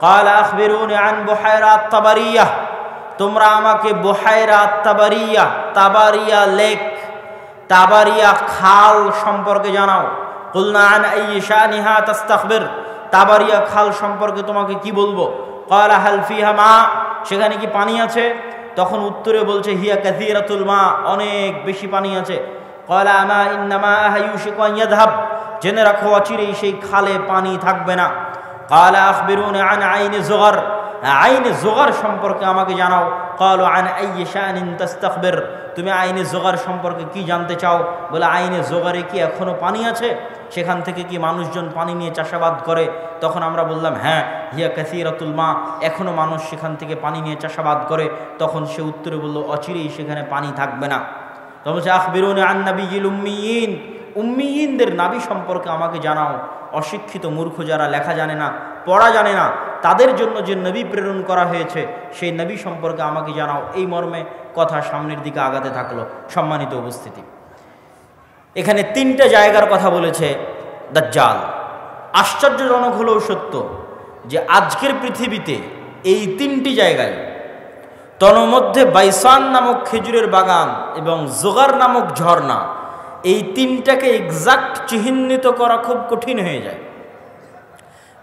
S1: ক্বালা আখবিরুনি আন বুহায়রা আত-তাবারিয়া। তোমরা আমাকে বুহায়রা আত-তাবারিয়া, তাবারিয়া লেক, তাবারিয়া খাল সম্পর্কে জানাও। কুলনা আন আইয়ি শানিহা তাস্তাখবির। তাবারিয়া খাল সম্পর্কে তোমাকে কি বলবো? ক্বালা হাল ফিহা মা। সেখানে কি পানি আছে? তখন উত্তরে বলছে, হিয়া কাসীরাতুল মা, অনেক বেশি পানি আছে। ক্বালা আমা ইন্নামা ইউশিকু আন ইয়াযহাব। জেনে রাখো অচিরেই সেই খালে পানি থাকবে না। ক্বালা আখবিরুনি আন আইনি যুগার। আইনে যুগার সম্পর্কে আমাকে জানাও। ক্বালু আন আইয়ি শানিন তাস্তাখবির। তুমি আইনে যুগার সম্পর্কে কি জানতে চাও? বলে, আইনে যুগারে কি এখনো পানি আছে? সেখান থেকে কি মানুষজন পানি নিয়ে চাষাবাদ করে? তখন আমরা বললাম, হ্যাঁ, হিয়া কাসীরাতুল মা, এখনো মানুষ সেখান থেকে পানি নিয়ে চাষাবাদ করে। তখন সে উত্তরে বলল, অচিরেই সেখানে পানি থাকবে না। তখন বলছে, আখবিরুনি আন নাবিয়্যিল উম্মিয়িন। উম্মিয়িনদের নাবী সম্পর্কে আমাকে জানাও। অশিক্ষিত মূর্খ যারা লেখা জানে না, পড়া জানে না, তাদের জন্য যে নবী প্রেরণ করা হয়েছে সেই নবী সম্পর্কে আমাকে জানাও। এই মর্মে কথা সামনের দিকে আগাতে থাকলো। সম্মানিত উপস্থিতি, এখানে 3টা জায়গার কথা বলেছে দাজ্জাল। আশ্চর্যজনক হলেও সত্য যে আজকের পৃথিবীতে এই 3টি জায়গায়, তন্মধ্যে বাইসান নামক খেজুরের বাগান এবং যোগার নামক ঝর্ণা, এই 3টাকে এক্সাক্ট চিহ্নিত করা খুব কঠিন হয়ে যায়।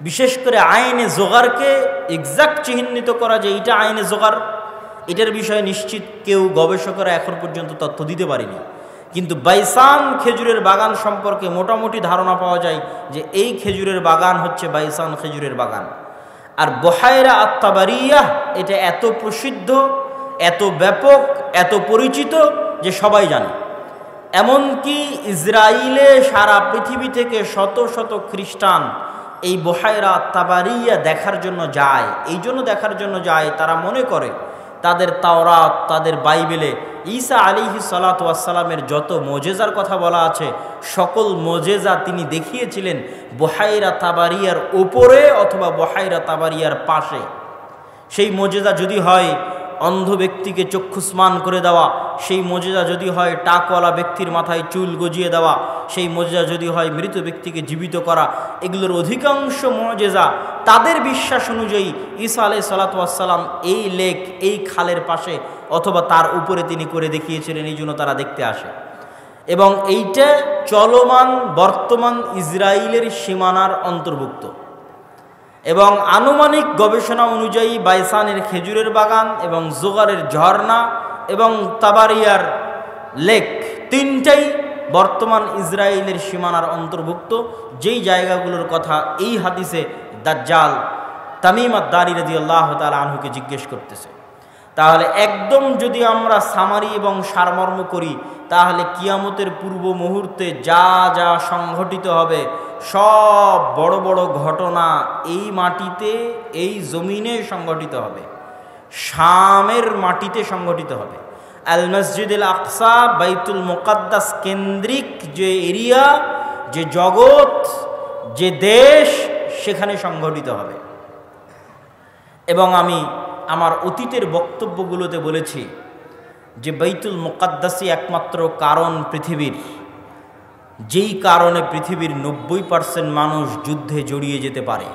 S1: বিশেষ করে আইনে যোগারকে এক্সাক্ট চিহ্নিত করা যে এটা আইনে যোগার, এটার বিষয়ে নিশ্চিত কেউ গবেষকরা এখন পর্যন্ত তথ্য দিতে পারেনি। কিন্তু বাইসান খেজুরের বাগান সম্পর্কে মোটামুটি ধারণা পাওয়া যায় যে এই খেজুরের বাগান হচ্ছে বাইসান খেজুরের বাগান। আর বুহায়রা আত-তাবারিয়া এটা এত প্রসিদ্ধ, এত ব্যাপক, এত পরিচিত যে সবাই জানে। এমনকি ইসরায়েলে সারা পৃথিবী থেকে শত শত খ্রিস্টান এই বুহায়রা আত-তাবারিয়া দেখার জন্য যায়। এই জন্য দেখার জন্য যায়, তারা মনে করে তাদের তাওরাত, তাদের বাইবেলে ঈসা আলাইহিস সালাতু ওয়াস সালামের যত মুজিজার কথা বলা আছে, সকল মুজিজা তিনি দেখিয়েছিলেন বুহায়রা তাবারিয়ার উপরে অথবা বুহায়রা তাবারিয়ার পাশে। সেই মুজিজা যদি হয় অন্ধ ব্যক্তিকে চক্ষুস্মান করে দেওয়া, সেই মুজিজা যদি হয় টাকওয়ালা ব্যক্তির মাথায় চুল গজিয়ে দেওয়া, সেই মুজিজা যদি হয় মৃত ব্যক্তিকে জীবিত করা, এগুলোর অধিকাংশ মুজিজা তাদের বিশ্বাস অনুযায়ী ঈসা আলাইহিস সালাতু ওয়াস সালাম এই লেক, এই খালের পাশে অথবা তার উপরে তিনি করে দেখিয়েছিলেন, এই জন্য তারা দেখতে আসে। এবং এইটা চলমান বর্তমান ইসরায়েলের সীমানার অন্তর্ভুক্ত। এবং আনুমানিক গবেষণা অনুযায়ী বাইসানের খেজুরের বাগান এবং যোগারের ঝর্ণা এবং তাবারিয়ার লেক 3টাই বর্তমান ইসরায়েলের সীমানার অন্তর্ভুক্ত, যেই জায়গাগুলোর কথা এই হাদিসে দাজ্জাল তামিম আদ-দারি রাদিয়াল্লাহু তাআলা আনহুকে জিজ্ঞেস করতেছে। তাহলে একদম যদি আমরা সামারি এবং সারমর্ম করি, তাহলে কিয়ামতের পূর্ব মুহূর্তে যা যা সংঘটিত হবে সব বড় বড় ঘটনা এই মাটিতে, এই জমিনে সংঘটিত হবে, শামের মাটিতে সংঘটিত হবে। আল মসজিদুল আকসা বাইতুল মুকাদ্দাস কেন্দ্রিক যে এরিয়া, যে জগৎ, যে দেশ, সেখানে সংঘটিত হবে। এবং আমি আমার অতীতের বক্তব্যগুলোতে বলেছি যে বাইতুল মুকাদ্দাসই একমাত্র কারণ পৃথিবীর, যেই কারণে পৃথিবীর 90% মানুষ যুদ্ধে জড়িয়ে যেতে পারে,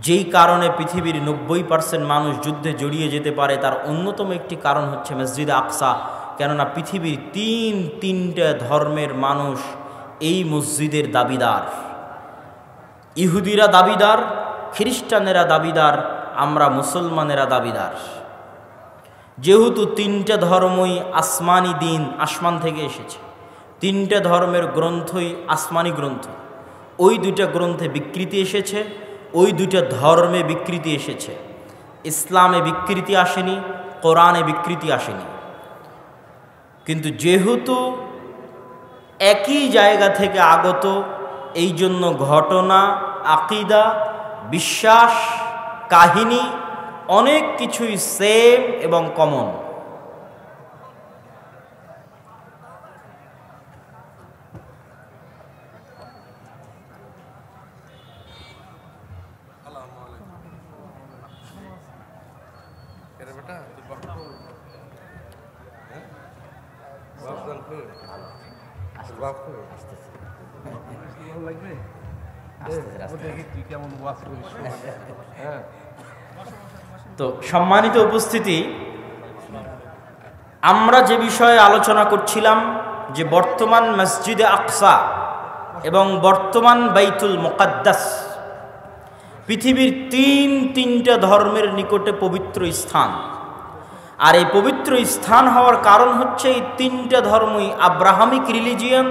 S1: যেই কারণে পৃথিবীর 90% মানুষ যুদ্ধে জড়িয়ে যেতে পারে, তার অন্যতম একটি কারণ হচ্ছে মসজিদে আকসা। কেননা পৃথিবীর তিনটা ধর্মের মানুষ এই মসজিদের দাবিদার। ইহুদিরা দাবিদার, খ্রিস্টানেরা দাবিদার, আমরা মুসলমানেরা দাবিদার। যেহেতু তিনটা ধর্মই আসমানি দিন, আসমান থেকে এসেছে, তিনটা ধর্মের গ্রন্থই আসমানি গ্রন্থ। ওই দুইটা গ্রন্থে বিকৃতি এসেছে, ওই দুইটা ধর্মে বিকৃতি এসেছে। ইসলামে বিকৃতি আসেনি, কোরআনে বিকৃতি আসেনি। কিন্তু যেহেতু একই জায়গা থেকে আগত, এই জন্য ঘটনা, আকিদা, বিশ্বাস, কাহিনী অনেক কিছুই সেম এবং কমন। তো সম্মানিত উপস্থিতি, আমরা যে বিষয়ে আলোচনা করছিলাম যে বর্তমান মসজিদে আকসা এবং বর্তমান বাইতুল মুকাদ্দাস পৃথিবীর তিনটা ধর্মের নিকটে পবিত্র স্থান। আর এই পবিত্র স্থান হওয়ার কারণ হচ্ছে এই তিনটা ধর্মই আব্রাহামিক রিলিজিয়ান,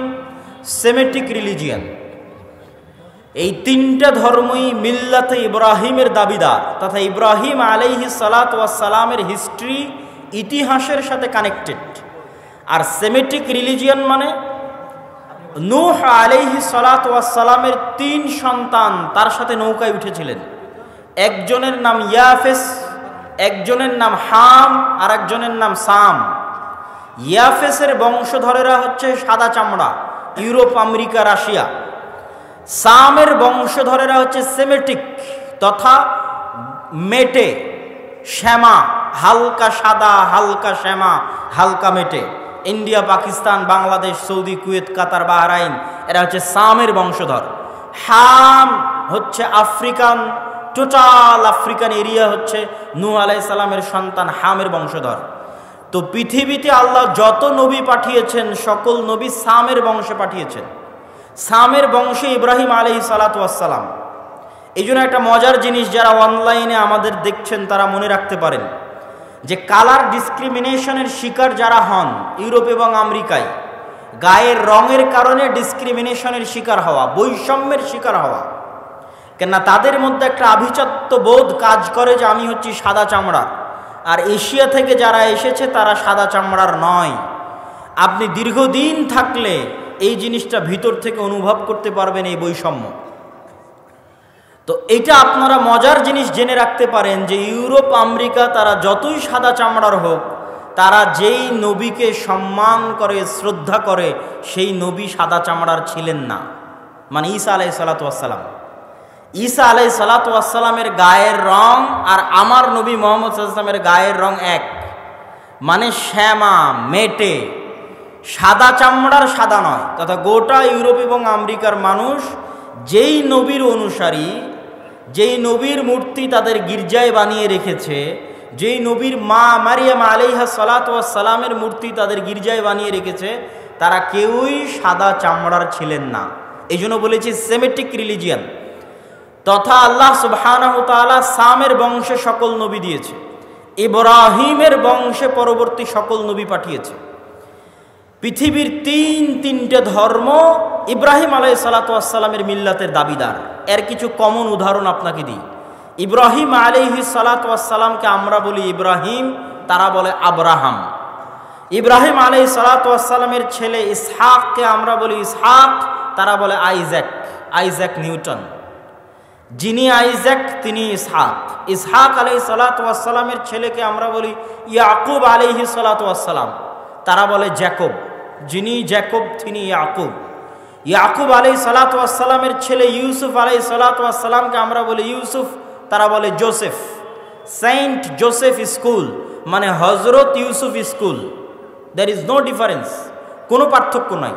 S1: সেমেটিক রিলিজিয়ান। এই তিনটা ধর্মই মিল্লাতে ইব্রাহিমের দাবিদার, তথা ইব্রাহিম আলাইহিস সালাতু ওয়াস সালামের হিস্ট্রি, ইতিহাসের সাথে কানেক্টেড। আর সেমেটিক রিলিজিয়ান মানে নূহ আলাইহিস সালাতু ওয়াস সালামের 3 সন্তান তার সাথে নৌকায় উঠেছিলেন। একজনের নাম ইয়াফেস, একজনের নাম হাম, আর একজনের নাম সাম। ইয়াফেসের বংশধরেরা হচ্ছে সাদা চামড়া, ইউরোপ, আমেরিকা, রাশিয়া। সামের বংশধরেরা হচ্ছে সেমেটিক তথা মেটে, শ্যামা, হালকা সাদা, হালকা শ্যামা, হালকা মেটে। India, Pakistan, Bangladesh, Saudi, Kuwait, Qatar, Bahrain, এরা হচ্ছে সামের বংশধর। হাম হচ্ছে আফ্রিকান, টোটাল আফ্রিকান এরিয়া হচ্ছে নূহ আলাইহিস সালামের সন্তান হামের বংশধর। তো পৃথিবীতে আল্লাহ যত নবী পাঠিয়েছেন, সকল নবী সামের বংশে পাঠিয়েছেন। সামের বংশে ইব্রাহিম আলাইহিস সালাতু ওয়াস সালাম। এই জন্য একটা মজার জিনিস, যারা অনলাইনে আমাদের দেখছেন তারা মনে রাখতে পারেন যে কালার ডিসক্রিমিনেশনের শিকার যারা হন ইউরোপ এবং আমেরিকায়, গায়ের রঙের কারণে ডিসক্রিমিনেশনের শিকার হওয়া, বৈষম্যের শিকার হওয়া, কেননা তাদের মধ্যে একটা আভিজাত্য বোধ কাজ করে যে আমি হচ্ছি সাদা চামড়ার, আর এশিয়া থেকে যারা এসেছে তারা সাদা চামড়ার নয়। আপনি দীর্ঘদিন থাকলে এই জিনিসটা ভিতর থেকে অনুভব করতে পারবেন, এই বৈষম্য। তো এটা আপনারা মজার জিনিস জেনে রাখতে পারেন যে ইউরোপ, আমেরিকা তারা যতই সাদা চামড়ার হোক, তারা যেই নবীকে সম্মান করে, শ্রদ্ধা করে, সেই নবী সাদা চামড়ার ছিলেন না। মানে ঈসা আলাইহিস সালাতু ওয়াস সালাম, ঈসা আলাইহিস সালাতু ওয়াস সালামের গায়ের রং আর আমার নবী মুহাম্মদ সাল্লাল্লাহু আলাইহি ওয়াসাল্লামের গায়ের রং এক। মানে শ্যামা, মেটে, সাদা চামড়ার সাদা নয়। তথা গোটা ইউরোপ এবং আমেরিকার মানুষ যেই নবীর অনুসারী, যেই নবীর মূর্তি তাদের গির্জায় বানিয়ে রেখেছে, যেই নবীর মা মারিয়াম আলাইহা সালাতু ওয়াস সালামের মূর্তি তাদের গির্জায় বানিয়ে রেখেছে, তারা কেউই সাদা চামড়ার ছিলেন না। এই জন্য বলেছি সেমেটিক রিলিজিয়ান। তথা আল্লাহ সুবহানাহু ওয়া তাআলা সামের বংশে সকল নবী দিয়েছে, ইব্রাহিমের বংশে পরবর্তী সকল নবী পাঠিয়েছে। পৃথিবীর তিনটে ধর্ম ইব্রাহিম আলাইহিস সালাতু ওয়াস সালামের মিল্লাতের দাবিদার। এর কিছু কমন উদাহরণ আপনাকে দিই। ইব্রাহিম আলাইহিস সালাতু ওয়াস সালামকে আমরা বলি ইব্রাহিম, তারা বলে আব্রাহাম। ইব্রাহিম আলাইহিস সালাতু ওয়াস সালামের ছেলে ইসহাককে আমরা বলি ইসহাক, তারা বলে আইজ্যাক, আইজ্যাক নিউটন। যিনি আইজাক তিনি ইসহাক। ইসহাক আলাইহিস সালাতু ওয়াস সালামের ছেলেকে আমরা বলি ইয়াকুব আলাইহিস সালাতু ওয়াস সালাম, তারা বলে জ্যাকব। যিনি জ্যাকব তিনি ইয়াকুব। ইয়াকুব আলাইহিস সালাতু ওয়াস সালামের ছেলে ইউসুফ আলাইহিস সালাতু ওয়াস সালামকে আমরা বলি ইউসুফ, তারা বলে জোসেফ। সেন্ট জোসেফ স্কুল মানে হযরত Yusuf school. There is no difference, কোনো পার্থক্য নাই।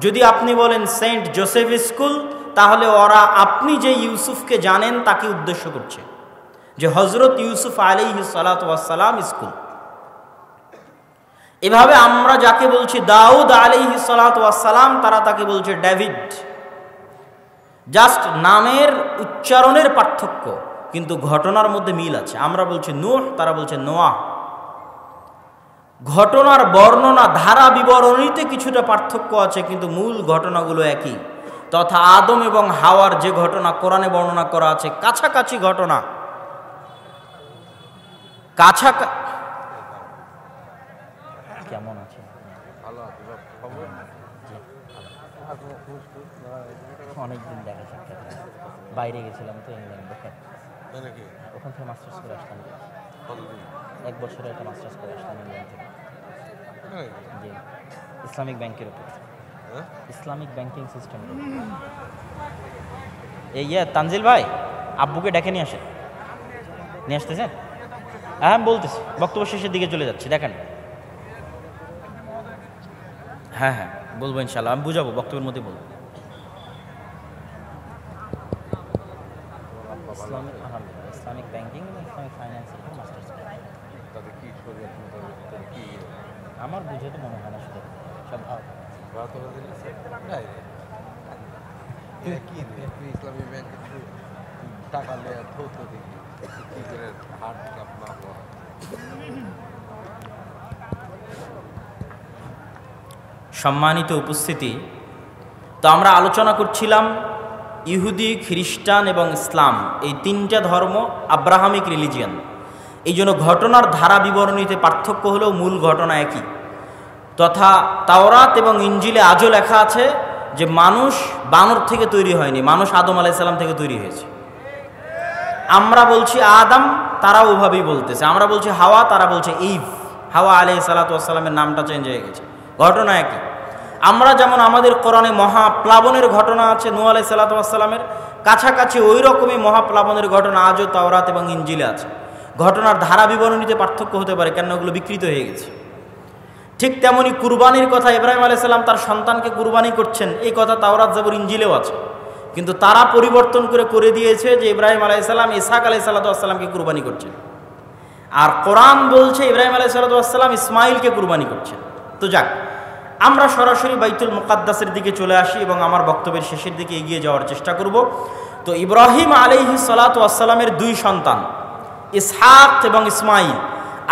S1: যদি আপনি বলেন সেন্ট জোসেফ স্কুল, তাহলে ওরা আপনি যে ইউসুফকে জানেন তাকে উদ্দেশ্য করছে, যে হযরত ইউসুফ আলাইহিস সালাতু ওয়াস সালাম স্কুল। এভাবে আমরা যাকে বলছি দাউদ আলাইহিস সালাতু ওয়াস সালাম, তারা তাকে বলছে ডেভিড। জাস্ট নামের উচ্চারণের পার্থক্য, কিন্তু ঘটনার মধ্যে মিল আছে। আমরা বলছি নূহ, তারা বলছে নোয়াহ। ঘটনার বর্ণনা ধারা বিবরণীতে কিছুটা পার্থক্য আছে, কিন্তু মূল ঘটনাগুলো একই। তথা আদম এবং হাওয়ার যে ঘটনা কোরআনে বর্ণনা করা আছে, কাছাকাছি ঘটনা। কেমন আছে? অনেকদিন দেখা সাক্ষাৎ, বাইরে গেছিলাম তো ইংল্যান্ড, ওখান থেকে মাস্টার্স করে আসলাম। 1 বছরে একটা মাস্টার্স করে আসলাম ইংল্যান্ড থেকে। জি, ইসলামিক ব্যাংকের উপর, ইসলামিক ব্যাংকিং সিস্টেম। এই তানজিল ভাই, আব্বুকে ডেকে নিয়ে আসেন। নিয়ে আসতেছেন? হ্যাঁ, বলতেছি, বক্তব্য শেষের দিকে চলে যাচ্ছি, দেখেন। হ্যাঁ হ্যাঁ, বলবো ইনশাল্লাহ, আমি বুঝাবো, বক্তব্যের মধ্যে বলবো। ইসলামিক ব্যাংকিং এবং ইসলামিক ফাইন্যান্সের উপর মাস্টার্স করে। আমার বুঝে তো মনে হয় না, শুধু সব
S2: ইসলামী ব্যাংকে টাকা নেওয়া ধরতো দেখি কি করে হাট কাপ না হওয়া।
S1: সম্মানিত উপস্থিতি, তো আমরা আলোচনা করছিলাম ইহুদি, খ্রিস্টান এবং ইসলাম, এই 3টা ধর্ম আব্রাহামিক রিলিজিয়ান। এই জন্য ঘটনার ধারা বিবরণীতে পার্থক্য হলেও মূল ঘটনা একই। তথা তাওরাত এবং ইঞ্জিলে আজও লেখা আছে যে মানুষ বানর থেকে তৈরি হয়নি, মানুষ আদম আলাইহিস সালাম থেকে তৈরি হয়েছে। আমরা বলছি আদম, তারা ওভাবেই বলতেছে। আমরা বলছি হাওয়া, তারা বলছে ইভ। হাওয়া আলাইহিস সালাতু ওয়াস সালামের নামটা চেঞ্জ হয়ে গেছে, ঘটনা একই। আমরা যেমন আমাদের কোরআনে মহাপ্লাবনের ঘটনা আছে নূহ আলাইহিস সালাতু ওয়াস সালামের, কাছাকাছি ওই রকমই মহাপ্লাবনের ঘটনা আজও তাওরাত এবং ইঞ্জিলে আছে। ঘটনার ধারা বিবরণীতে পার্থক্য হতে পারে, কেন ওগুলো বিকৃত হয়ে গেছে। ঠিক তেমনি কুরবানির কথা, ইব্রাহিম আলাইহিস সালাম তার সন্তানকে কুরবানি করছেন, এই কথা তাওরাত জাবুর ইঞ্জিলেও আছে। কিন্তু তারা পরিবর্তন করে দিয়েছে যে ইব্রাহিম আলাইহিস সালাম ইসহাক আলাইহিস সালাতু ওয়াস সালামকে কুরবানি করছেন, আর কোরআন বলছে ইব্রাহিম আলাইহিস সালাতু ওয়াস সালাম ইসমাইলকে কুরবানি করছেন। তো যাক, আমরা সরাসরি বাইতুল মুকাদ্দাসের দিকে চলে আসি এবং আমার বক্তব্যের শেষের দিকে এগিয়ে যাওয়ার চেষ্টা করব। তো ইব্রাহিম আলাইহিস সালাতু ওয়াস সালামের 2 সন্তান ইসহাক এবং ইসমাইল।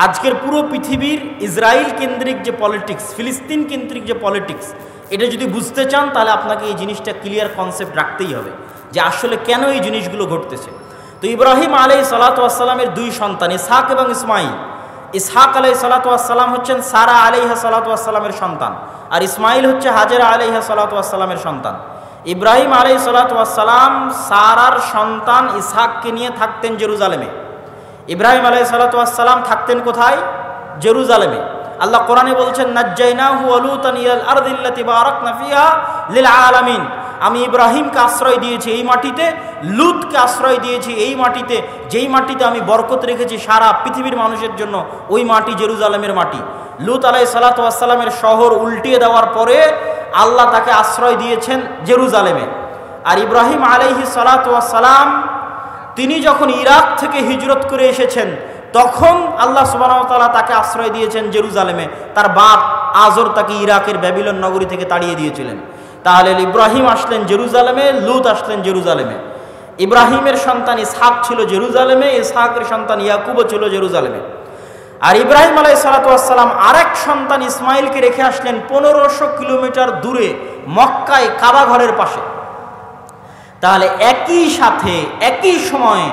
S1: আজকের পুরো পৃথিবীর ইসরায়েল কেন্দ্রিক যে পলিটিক্স, ফিলিস্তিন কেন্দ্রিক যে পলিটিক্স, এটা যদি বুঝতে চান তাহলে আপনাকে এই জিনিসটা ক্লিয়ার কনসেপ্ট রাখতেই হবে যে আসলে কেন এই জিনিসগুলো ঘটতেছে। তো ইব্রাহিম আলাইহিস সালাতু ওয়াস সালামের 2 সন্তান ইসহাক এবং ইসমাইল। ইসহাক আলাইহিস সালাতু ওয়াস সালাম হচ্ছেন সারা আলাইহা সালাতু ওয়াস সালামের সন্তান, আর ইসমাইল হচ্ছে হাজেরা আলাইহা সালাতু ওয়াস সালামের সন্তান। ইব্রাহিম আলাইহিস সালাতু ওয়াস সালাম সারার সন্তান ইসহাককে নিয়ে থাকতেন জেরুজালেমে। ইব্রাহিম আলাইহিস সালাতু ওয়াস সালাম থাকতেন কোথায়? জেরুজালেমে। আল্লাহ কোরআনে বলছেন নাজ্জাইনাহু ওয়া লূতান ইলাল আরদিল্লাতী বারাকনা ফিহা লিল আলামিন। আমি ইব্রাহিমকে আশ্রয় দিয়েছি এই মাটিতে, লূতকে আশ্রয় দিয়েছি এই মাটিতে, যেই মাটিতে আমি বরকত রেখেছি সারা পৃথিবীর মানুষের জন্য, ওই মাটি জেরুজালেমের মাটি। লূত আলাইহিস সালাতু ওয়াস সালামের শহর উল্টিয়ে দেওয়ার পরে আল্লাহ তাকে আশ্রয় দিয়েছেন জেরুজালেমে। আর ইব্রাহিম আলাইহিস সালাতু ওয়াস সালাম তিনি যখন ইরাক থেকে হিজরত করে এসেছেন, তখন আল্লাহ সুবহানাহু ওয়া তাআলা তাকে আশ্রয় দিয়েছেন জেরুজালেমে। তার বাপ আজর তাকে ইরাকের ব্যাবিলন নগরী থেকে তাড়িয়ে দিয়েছিলেন। তাহলে ইব্রাহিম আসলেন জেরুজালেমে, লূত আসলেন জেরুজালেমে। ইব্রাহিমের সন্তান ইসহাক ছিল জেরুজালেমে, ইসহাকের সন্তান ইয়াকুবও ছিল জেরুজালেমে। আর ইব্রাহিম আলাইহিস সালাতু ওয়াস সালাম আরেক সন্তান ইসমাইলকে রেখে আসলেন 1500 কিলোমিটার দূরে মক্কায় কাবা ঘরের পাশে। তাহলে একই সাথে একই সময়ে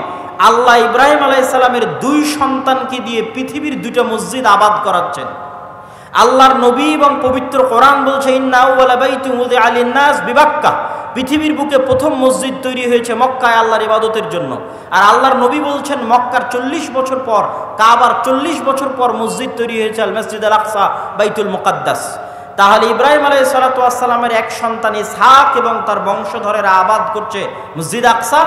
S1: আল্লাহ ইব্রাহিম আলাইহিস সালামের 2 সন্তানকে দিয়ে পৃথিবীর 2টা মসজিদ আবাদ করাচ্ছেন। আল্লাহর নবী এবং পবিত্র কোরআন বলছে ইন্না আউওয়ালা বাইতুন উযিআ লিন-নাস বিবাক্কা পৃথিবীর বুকে প্রথম মসজিদ তৈরি হয়েছে মক্কায় আল্লাহর ইবাদতের জন্য। আর আল্লাহর নবী বলছেন মক্কার 40 বছর পর, কাবার 40 বছর পর মসজিদ তৈরি হয়েছে আল মসজিদ আল আকসা, বাইতুল মুকাদ্দাস। তাহলে ইব্রাহিম আলাইহিস সালাতু ওয়াস সালামের এক সন্তান ইসহাক এবং তার বংশধরেরা আবাদ করছে মসজিদ আকসা,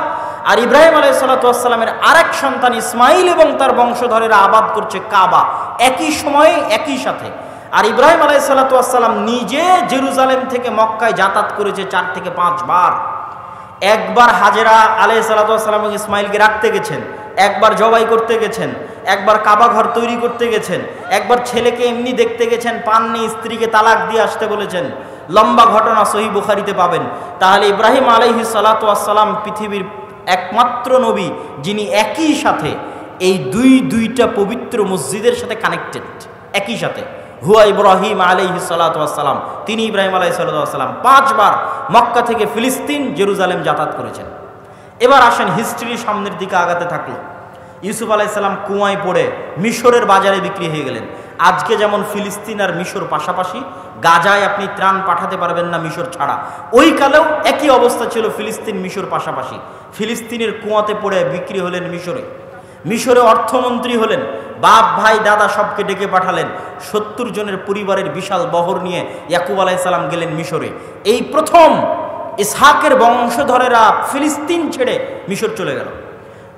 S1: আর ইব্রাহিম আলাইহিস সালাতু ওয়াস সালামের আরেক সন্তান ইসমাইল এবং তার বংশধরেরা আবাদ করছে কাবা, একই সময়ে একই সাথে। আর ইব্রাহিম আলাইহিস সালাতু ওয়াস সালাম নিজে জেরুজালেম থেকে মক্কায় যাতায়াত করেছে 4 থেকে 5 বার। একবার হাজেরা আলাইহিস সালাতু ওয়াস সালাম এবং ইসমাইলকে রাখতে গেছেন, একবার জবাই করতে গেছেন, একবার কাবা ঘর তৈরি করতে গেছেন, একবার ছেলেকে এমনি দেখতে গেছেন, পাননি, স্ত্রীকে তালাক দিয়ে আসতে বলেছেন। লম্বা ঘটনা সহিহ বুখারীতে পাবেন। তাহলে ইব্রাহিম আলাইহিস সালাতু ওয়াস সালাম পৃথিবীর একমাত্র নবী যিনি একই সাথে এই দুইটা পবিত্র মসজিদের সাথে কানেক্টেড, একই সাথে। হুয়া ইব্রাহিম আলাইহিস সালাতু ওয়াস সালাম, তিনি ইব্রাহিম আলাইহিস সালাতু ওয়াস সালাম 5 বার মক্কা থেকে ফিলিস্তিন জেরুজালেম যাতায়াত করেছেন। এবার আসেন হিস্ট্রি সামনের দিকে আগাতে থাকলো। ইউসুফ আলাইহিস সালাম কুয়ায় পড়ে মিশরের বাজারে বিক্রি হয়ে গেলেন। আজকে যেমন ফিলিস্তিন আর মিশর পাশাপাশি, গাজায় আপনি ত্রাণ পাঠাতে পারবেন না মিশর ছাড়া, ওই কালেও একই অবস্থা ছিল, ফিলিস্তিন মিশর পাশাপাশি। ফিলিস্তিনের কুয়াতে পড়ে বিক্রি হলেন মিশরে, মিশরে অর্থমন্ত্রী হলেন, বাপ ভাই দাদা সবকে ডেকে পাঠালেন। 70 জনের পরিবারের বিশাল বহর নিয়ে ইয়াকুব আলাইহিস সালাম গেলেন মিশরে। এই প্রথম ইসহাকের বংশধরেরা ফিলিস্তিন ছেড়ে মিশর চলে গেল।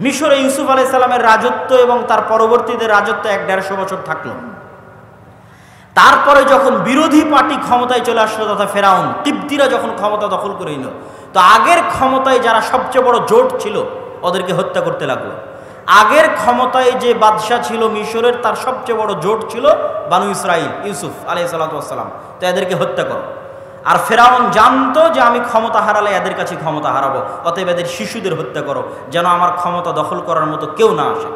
S1: মিশরে ইউসুফ আলাইহিস সালামের রাজত্ব এবং তার পরবর্তীদের রাজত্ব 1-150 বছর থাকলো। তারপরে যখন বিরোধী পার্টি ক্ষমতায় চলে আসলো, তথা ফেরাউন কিবতীরা যখন ক্ষমতা দখল করে নিল, তো আগের ক্ষমতায় যারা সবচেয়ে বড় জোট ছিল ওদেরকে হত্যা করতে লাগলো। আগের ক্ষমতায় যে বাদশাহ ছিল মিশরের, তার সবচেয়ে বড় জোট ছিল বানু ইসরাইল, ইউসুফ আলাইহিস সালাতু ওয়াস সালাম, তো এদেরকে হত্যা করো। আর ফেরাউন জানতো যে আমি ক্ষমতা হারালে এদের কাছে ক্ষমতা হারাবো, অতএব এদের শিশুদের হত্যা করো, যেন আমার ক্ষমতা দখল করার মতো কেউ না আসে।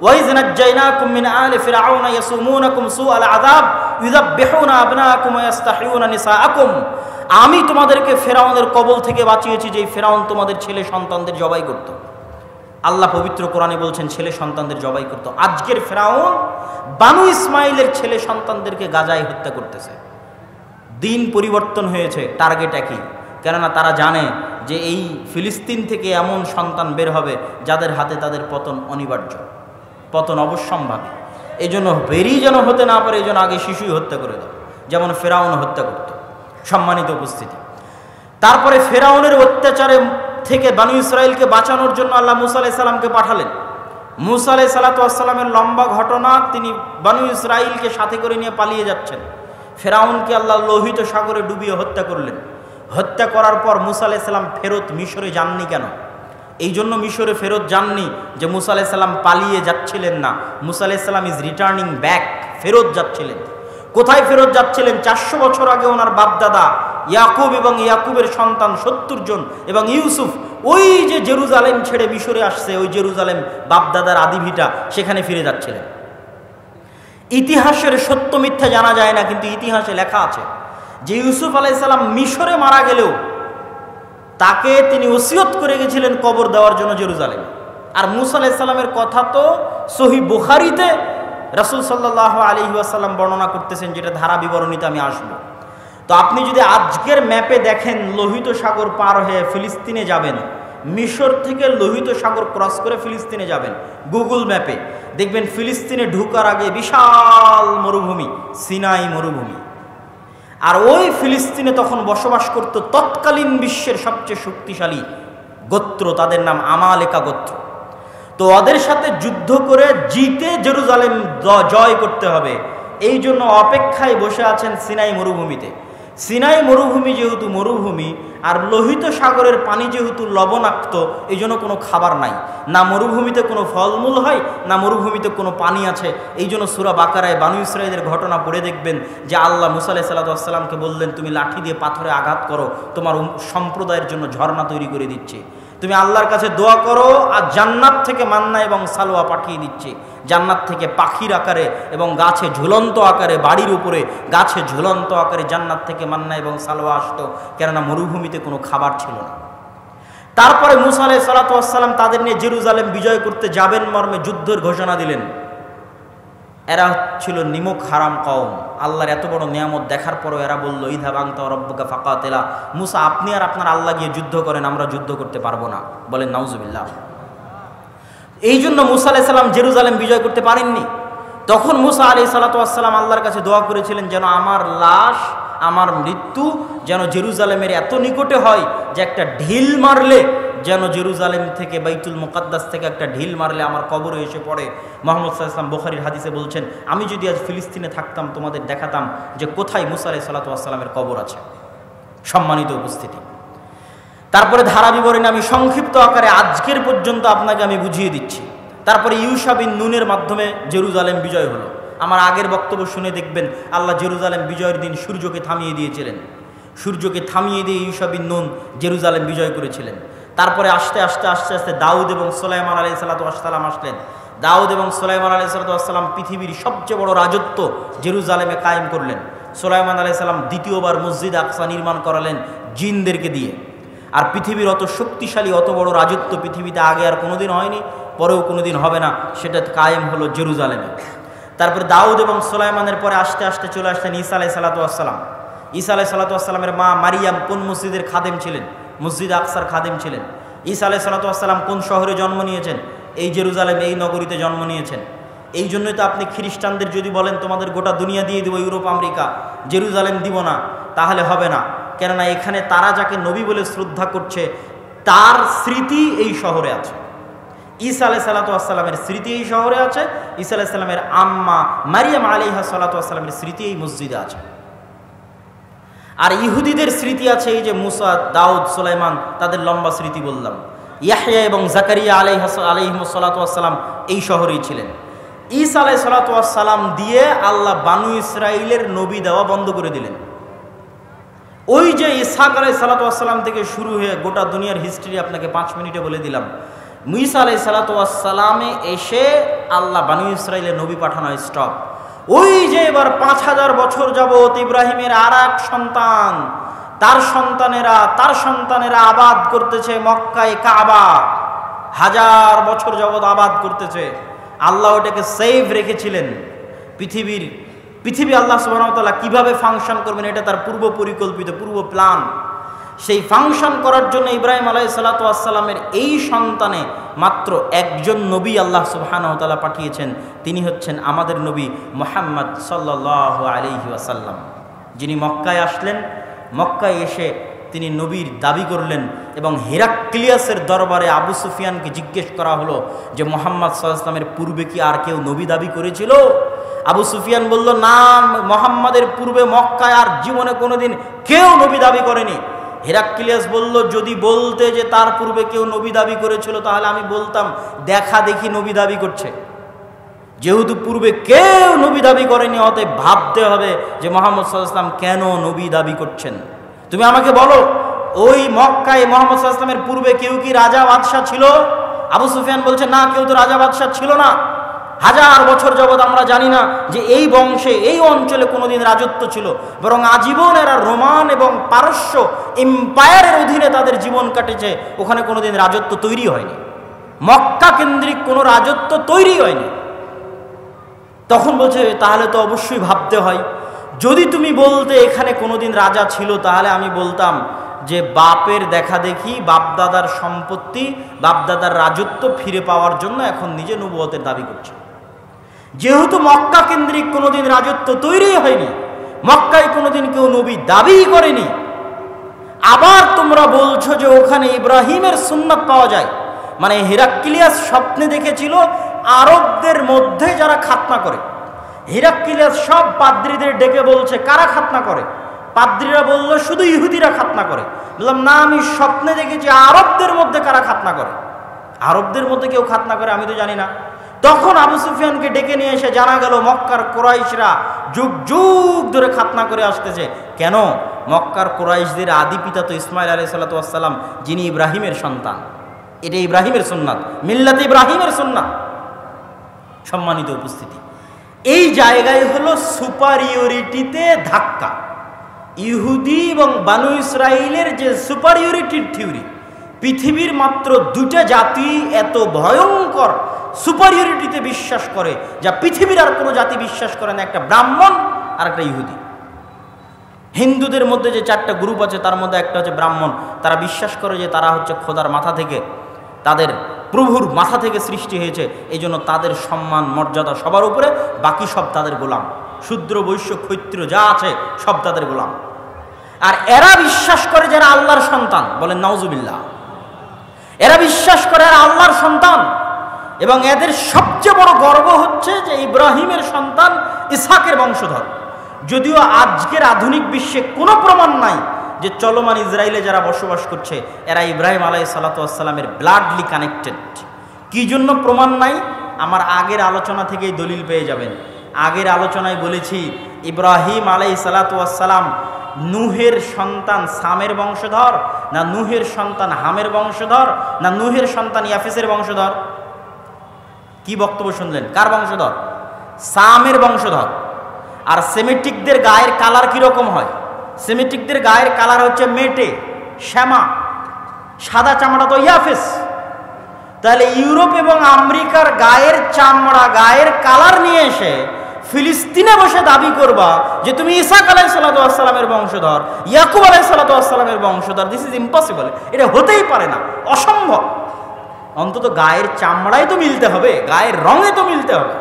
S1: ওয়াইজ নাজ্জাইনাকুম মিন আলি ফিরআউনা ইয়াসুমুনাকুম সুআল আযাব ইউযাববিহুনা আবনাকুম ওয়া ইস্তাহিয়ুনা নিসাআকুম। আমি তোমাদেরকে ফেরাউনের কবল থেকে বাঁচিয়েছি, যে ফেরাউন তোমাদের ছেলে সন্তানদের জবাই করত। আল্লাহ পবিত্র কোরআনে বলছেন ছেলে সন্তানদের জবাই করত। আজকের ফেরাউন বানু ইসমাইলের ছেলে সন্তানদেরকে গাজায় হত্যা করতেছে। দিন পরিবর্তন হয়েছে, টার্গেট একই, কেননা তারা জানে যে এই ফিলিস্তিন থেকে এমন সন্তান বের হবে যাদের হাতে তাদের পতন অনিবার্য, পতন অবশ্যম্ভাবী। এই জন্য বেরি যেন হতে না পারে, এই জন্য আগে শিশুই হত্যা করে দাও, যেমন ফেরাউন হত্যা করত। সম্মানিত উপস্থিতি, তারপরে ফেরাউনের অত্যাচারে থেকে বানু ইসরাইলকে বাঁচানোর জন্য আল্লাহ মুসা আলাইহিস সালামকে পাঠালেন। মুসা আলাইহিস সালাতু ওয়াস সালামের লম্বা ঘটনা, তিনি বানু ইসরাইলকে সাথে করে নিয়ে পালিয়ে যাচ্ছেন। ফেরাউনকে আল্লাহ লোহিত সাগরে ডুবিয়ে হত্যা করলেন। হত্যা করার পর মুসা আলাইহিস সালাম ফেরত মিশরে যাননি কেন? এই জন্য মিশরে ফেরত যাননি যে মুসা আলাইহিস সালাম পালিয়ে যাচ্ছিলেন না, মুসা আলাইহিস সালাম ইজ রিটার্নিং ব্যাক, ফেরত যাচ্ছিলেন। কোথায় ফেরত যাচ্ছিলেন? 400 বছর আগে ওনার বাপদাদা ইয়াকুব এবং ইয়াকুবের সন্তান 70 জন এবং ইউসুফ ওই যে জেরুজালেম ছেড়ে মিশরে আসছে, ওই জেরুজালেম বাপদাদার আদিভিটা, সেখানে ফিরে যাচ্ছিলেন। ইতিহাসের সত্য মিথ্যা জানা যায় না, কিন্তু ইতিহাসে লেখা আছে যে ইউসুফ আলাইহিস সালাম মিশরে মারা গেলেও তাকে তিনি ওসিয়ত করে গেছিলেন কবর দেওয়ার জন্য জেরুজালেমে। আর মুসা আলাইহিস সালামের কথা তো সহিহ বুখারীতে রাসূল সাল্লাল্লাহু আলাইহি ওয়াসাল্লাম বর্ণনা করতেছেন, যেটা ধারা বিবরণীতে আমি আসব। তো আপনি যদি আজকের ম্যাপে দেখেন, লোহিত সাগর পার হয়ে ফিলিস্তিনে যাবেন, মিশর থেকে লোহিত সাগর ক্রস করে ফিলিস্তিনে যাবেন, গুগল ম্যাপে দেখবেন ফিলিস্তিনে ঢুকার আগে বিশাল মরুভূমি, সিনাই মরুভূমি। আর ওই ফিলিস্তিনে তখন বসবাস করত তৎকালীন বিশ্বের সবচেয়ে শক্তিশালী গোত্র, তাদের নাম আমালেকা গোত্র। তো ওদের সাথে যুদ্ধ করে জিতে জেরুজালেম জয় করতে হবে, এই জন্য অপেক্ষায় বসে আছেন সিনাই মরুভূমিতে। সিনাই মরুভূমি যেহেতু মরুভূমি, আর লোহিত সাগরের পানি যেহেতু লবণাক্ত, এই জন্য কোনো খাবার নাই, না মরুভূমিতে কোনো ফলমূল হয়, না মরুভূমিতে কোনো পানি আছে। এই জন্য সূরা বাকারায় বানু ইসরাইলের ঘটনা পড়ে দেখবেন যে আল্লাহ মুসা আলাইহিস সালামকে বললেন, তুমি লাঠি দিয়ে পাথরে আঘাত করো, তোমার সম্প্রদায়ের জন্য ঝর্ণা তৈরি করে দিচ্ছে। তুমি আল্লাহর কাছে দোয়া করো, আর জান্নাত থেকে মান্না এবং সালোয়া পাঠিয়ে দিচ্ছে। জান্নাত থেকে পাখির আকারে এবং গাছে ঝুলন্ত আকারে, বাড়ির উপরে গাছে ঝুলন্ত আকারে জান্নাত থেকে মান্না এবং সালোয়া আসতো, কেননা মরুভূমিতে কোনো খাবার ছিল না। তারপরে মুসা আলাইহিস সালাতু ওয়াস সালাম তাদের নিয়ে জেরুজালেম বিজয় করতে যাবেন মর্মে যুদ্ধের ঘোষণা দিলেন। এরা ছিল নিমক হারাম কওম। আল্লাহর এত বড় নিয়ামত দেখার পরও এরা বলল, ইযহাব আনতা ওয়া রাব্বুকা ফাকাতিলা, মুসা আপনি আর আপনার আল্লাহ গিয়ে যুদ্ধ করেন, আমরা যুদ্ধ করতে পারবো না। বলেন নাউজুবিল্লাহ। এই জন্য মুসা আলাইহিস সালাম জেরুজালেম বিজয় করতে পারেননি। তখন মুসা আলাইহিস সালাতু ওয়াস সালাম আল্লাহর কাছে দোয়া করেছিলেন, যেন আমার লাশ, আমার মৃত্যু যেন জেরুজালেমের এত নিকটে হয় যে একটা ঢিল মারলে, যেন জেরুজালেম থেকে বাইতুল মুকাদ্দাস থেকে একটা ঢিল মারলে আমার কবরে এসে পড়ে। মুহাম্মদ সাল্লাল্লাহু আলাইহি ওয়াসাল্লাম বুখারীর হাদিসে বলছেন, আমি যদি আজ ফিলিস্তিনে থাকতাম তোমাদের দেখাতাম যে কোথায় মুসা আলাইহিস সালাতু ওয়াস সালামের কবর আছে। সম্মানিত উপস্থিতি, তারপরে ধারা বিবরণী আমি সংক্ষিপ্ত আকারে আজকের পর্যন্ত আপনাকে আমি বুঝিয়ে দিচ্ছি। তারপরে ইউশা বিন নুনের মাধ্যমে জেরুজালেম বিজয় হলো। আমার আগের বক্তব্য শুনে দেখবেন, আল্লাহ জেরুজালেম বিজয়ের দিন সূর্যকে থামিয়ে দিয়েছিলেন। সূর্যকে থামিয়ে দিয়ে ইউশা বিন নুন জেরুজালেম বিজয় করেছিলেন। তারপরে আস্তে আস্তে আস্তে আস্তে দাউদ এবং সুলাইমান আলাইহিস সালাতু ওয়াস সালাম আসলেন। দাউদ এবং সুলাইমান আলাইহিস সালাতু ওয়াস সালাম পৃথিবীর সবচেয়ে বড় রাজত্ব জেরুজালেমে কায়েম করলেন। সুলাইমান আলাইহিস সালাম দ্বিতীয়বার মসজিদ আকসা নির্মাণ করালেন জিনদেরকে দিয়ে। আর পৃথিবীর অত শক্তিশালী, অত বড় রাজত্ব পৃথিবীতে আগে আর কোনোদিন হয়নি, পরেও কোনোদিন হবে না, সেটা কায়েম হলো জেরুজালেমে। তারপরে দাউদ এবং সুলাইমানের পরে আস্তে আস্তে চলে আসলেন ঈসা আলাইহিস সালাতু ওয়াস সালাম। ঈসা আলাইহিস সালাতু ওয়াস সালামের মা মারিয়াম কোন মসজিদের খাদেম ছিলেন? মসজিদ আকসার খাদেম ছিলেন। ঈসা আলাইহিস সালাতু ওয়াস সালাম কোন শহরে জন্ম নিয়েছেন? এই জেরুজালেম, এই নগরীতে জন্ম নিয়েছেন। এই জন্যই তো আপনি খ্রিস্টানদের যদি বলেন তোমাদের গোটা দুনিয়া দিয়ে দেবো, ইউরোপ আমেরিকা, জেরুজালেম দিব না, তাহলে হবে না। কেননা এখানে তারা যাকে নবী বলে শ্রদ্ধা করছে তার স্মৃতি এই শহরে আছে। ঈসা আলাইহিস সালাতু ওয়াস সালামের স্মৃতি এই শহরে আছে। ঈসা আলাইহিস সালামের আম্মা মারিয়াম আলাইহিস সালাতু ওয়াস সালামের স্মৃতি এই মসজিদে আছে। আর ইহুদিদের স্মৃতি আছে এই যে মুসা, দাউদ, সুলাইমান, তাদের লম্বা স্মৃতি বললাম। ইয়াহইয়া এবং জাকারিয়া আলাইহিস সালাতু ওয়াস সালাম এই শহরেই ছিলেন। ঈসা আলাইহিস সালাতু ওয়াস সালাম দিয়ে আল্লাহ বানু ইসরাইলের নবী দেওয়া বন্ধ করে দিলেন। ওই যে ইসহাক আলাইহিস সালাতু ওয়াস সালাম থেকে শুরু হয়ে গোটা দুনিয়ার হিস্ট্রি আপনাকে 5 মিনিটে বলে দিলাম। ঈসা আলাইহিস সালাতু ওয়াস সালামে এসে আল্লাহ বানু ইসরাইলের নবী পাঠানো স্টপ। ওই যে এবার 5000 বছর যাবত ইব্রাহিমের আর এক সন্তান, তার সন্তানেরা আবাদ করতেছে মক্কায় কাবা। 1000 বছর যাবত আবাদ করতেছে। আল্লাহ ওটাকে সেভ রেখেছিলেন। পৃথিবী আল্লাহ সুবহানাহু ওয়া তাআলা কিভাবে ফাংশন করবেন এটা তার পূর্ব পরিকল্পিত, পূর্ব প্ল্যান। সেই ফাংশন করার জন্য ইব্রাহিম আলাইহিস সালাতু ওয়াস সালামের এই সন্তানে মাত্র একজন নবী আল্লাহ সুবহানাহু ওয়া তাআলা পাঠিয়েছেন। তিনি হচ্ছেন আমাদের নবী মুহাম্মদ সাল্লাল্লাহু আলাইহি ওয়াসাল্লাম, যিনি মক্কায় আসলেন। মক্কায় এসে তিনি নবীর দাবি করলেন এবং হেরাক্লিয়াসের দরবারে আবু সুফিয়ানকে জিজ্ঞেস করা হলো যে মুহাম্মদ সাল্লাল্লাহু আলাইহি ওয়াসাল্লামের পূর্বে কি আর কেউ নবী দাবি করেছিল? আবু সুফিয়ান বলল, না, মুহাম্মাদের পূর্বে মক্কায় আর জীবনে কোনোদিন কেউ নবী দাবি করেনি। হেরাক্লিয়াস বলল, যদি বলতে যে তার পূর্বে কেউ নবী দাবি করেছিল তাহলে আমি বলতাম দেখা দেখি নবী দাবি করছে। যেহেতু পূর্বে কেউ নবী দাবি করেনি, অতএব ভাবতে হবে যে মুহাম্মদ সাল্লাল্লাহু আলাইহি ওয়াসাল্লাম কেন নবী দাবি করছেন। তুমি আমাকে বলো, ওই মক্কায় মুহাম্মদ সাল্লাল্লাহু আলাইহি ওয়াসাল্লামের পূর্বে কেউ কি রাজা বাদশাহ ছিল? আবু সুফিয়ান বলছে, না, কেউ তো রাজা বাদশাহ ছিল না। 1000 বছর যাবৎ আমরা জানি না যে এই বংশে, এই অঞ্চলে কোনোদিন রাজত্ব ছিল, বরং আজীবন এরা রোমান এবং পারস্য এম্পায়ারের অধীনে তাদের জীবন কাটেছে। ওখানে কোনোদিন রাজত্ব তৈরি হয়নি, মক্কা কেন্দ্রিক কোনো রাজত্ব তৈরি হয়নি। তখন বলছে, তাহলে তো অবশ্যই ভাবতে হয়, যদি তুমি বলতে এখানে কোনোদিন রাজা ছিল তাহলে আমি বলতাম যে বাপের দেখা দেখি, বাপদাদার সম্পত্তি, বাপদাদার রাজত্ব ফিরে পাওয়ার জন্য এখন নিজে নবুয়তের দাবি করছে। যেহেতু মক্কা কেন্দ্রিক কোনোদিন রাজত্ব তৈরি হয়নি, মক্কায় কোনোদিন কেউ নবী দাবি করেনি, আবার তোমরা বলছো যে ওখানে ইব্রাহিমের সুন্নাত পাওয়া যায়, মানে হেরাক্লিয়াস স্বপ্নে দেখেছিল আরবদের মধ্যে যারা খাতনা করে। হেরাক্লিয়াস সব পাদ্রীদের ডেকে বলছে, কারা খাতনা করে? পাদ্রীরা বলল, শুধু ইহুদিরা খাতনা করে। বললাম, না, আমি স্বপ্নে দেখেছি আরবদের মধ্যে কারা খাতনা করে। আরবদের মধ্যে কেউ খাতনা করে আমি তো জানি না। তখন আবু সুফিয়ানকে ডেকে নিয়ে এসে জানা গেল মক্কার কুরাইশরা যুগ যুগ ধরে খাতনা করে আসতেছে। কেন? মক্কার কুরাইশদের আদি পিতা তো ইসমাইল আলাইহিস সালাতু ওয়াস সালাম, যিনি ইব্রাহিমের সন্তান। এটা ইব্রাহিমের সুন্নাত, মিল্লাতে ইব্রাহিমের সুন্নাত। সম্মানিত উপস্থিতি, এই জায়গায় হলো সুপারিয়রিটিতে ধাক্কা। ইহুদি এবং বানু ইসরাইলের যে সুপারিয়রিটির থিওরি, পৃথিবীর মাত্র দুইটা জাতি এত ভয়ঙ্কর সুপারিয়রিটিতে বিশ্বাস করে যা পৃথিবীর আর কোনো জাতি বিশ্বাস করে না, একটা ব্রাহ্মণ আর একটা ইহুদি। হিন্দুদের মধ্যে যে 4টা গ্রুপ আছে তার মধ্যে একটা হচ্ছে ব্রাহ্মণ। তারা বিশ্বাস করে যে তারা হচ্ছে খোদার মাথা থেকে, তাদের প্রভুর মাথা থেকে সৃষ্টি হয়েছে, এই জন্য তাদের সম্মান মর্যাদা সবার উপরে, বাকি সব তাদের গোলাম। শূদ্র বৈশ্য ক্ষত্রিয় যা আছে সব তাদের গোলাম। আর এরা বিশ্বাস করে যারা আল্লাহর সন্তান, বলেন নাউজুবিল্লাহ, এরা বিশ্বাস করে আর আল্লাহর সন্তান, এবং এদের সবচেয়ে বড় গর্ব হচ্ছে যে ইব্রাহিমের সন্তান ইসহাকের বংশধর। যদিও আজকের আধুনিক বিশ্বে কোনো প্রমাণ নাই যে চলমান ইসরায়েলে যারা বসবাস করছে এরা ইব্রাহিম আলাইহিস সালাতু ওয়াস সালামের ব্লাডলি কানেক্টেড। কি জন্য প্রমাণ নাই? আমার আগের আলোচনা থেকেই দলিল পেয়ে যাবেন। আগের আলোচনায় বলেছি ইব্রাহিম আলাইহিস সালাতু ওয়াস সালাম নূহের সন্তান সামের বংশধর, না নূহের সন্তান হামের বংশধর, না নূহের সন্তান ইয়াফেসের বংশধর? কি বক্তব্য শুনলেন? কার বংশধর? সামের বংশধর। আর সেমেটিকদের গায়ের কালার কিরকম হয়? সেমেটিকদের গায়ের কালার হচ্ছে মেটে, শ্যামা, সাদা চামড়া তো ইয়াফেস। তাহলে ইউরোপ এবং আমেরিকার গায়ের চামড়া, গায়ের কালার নিয়ে এসে ফিলিস্তিনে বসে দাবি করবা যে তুমি ইসহাক আলাইহিস সালাতু ওয়াস সালামের বংশধর, ইয়াকুব আলাইহিস সালাতু ওয়াস সালামের বংশধর, দিস ইজ ইম্পসিবল। এটা হতেই পারে না, অসম্ভব। অন্তত গায়ের চামড়ায় তো মিলতে হবে, গায়ের রঙে তো মিলতে হবে।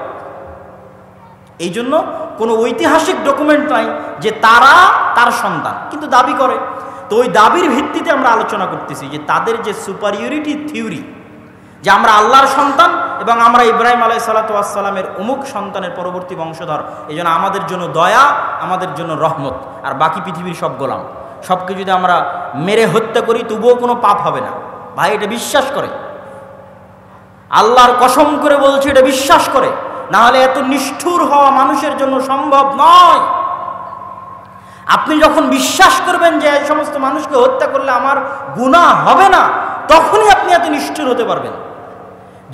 S1: এই জন্য কোনো ঐতিহাসিক ডকুমেন্ট নাই যে তারা তার সন্তান, কিন্তু দাবি করে। তো ওই দাবির ভিত্তিতে আমরা আলোচনা করতেছি যে তাদের যে সুপারিয়রিটি থিওরি, যে আমরা আল্লাহর সন্তান এবং আমরা ইব্রাহিম আলাইহিস সালাতু ওয়াস সালামের অমুক সন্তানের পরবর্তী বংশধর, এই জন্য আমাদের জন্য দয়া, আমাদের জন্য রহমত, আর বাকি পৃথিবীর সব গোলাম। সবকে যদি আমরা মেরে হত্যা করি তবুও কোনো পাপ হবে না। ভাই এটা বিশ্বাস করে, আল্লাহর কসম করে বলছে এটা বিশ্বাস করে, না হলে এত নিষ্ঠুর হওয়া মানুষের জন্য সম্ভব নয়। আপনি যখন বিশ্বাস করবেন যে এই সমস্ত মানুষকে হত্যা করলে আমার গুনাহ হবে না, তখনই আপনি এত নিষ্ঠুর হতে পারবেন।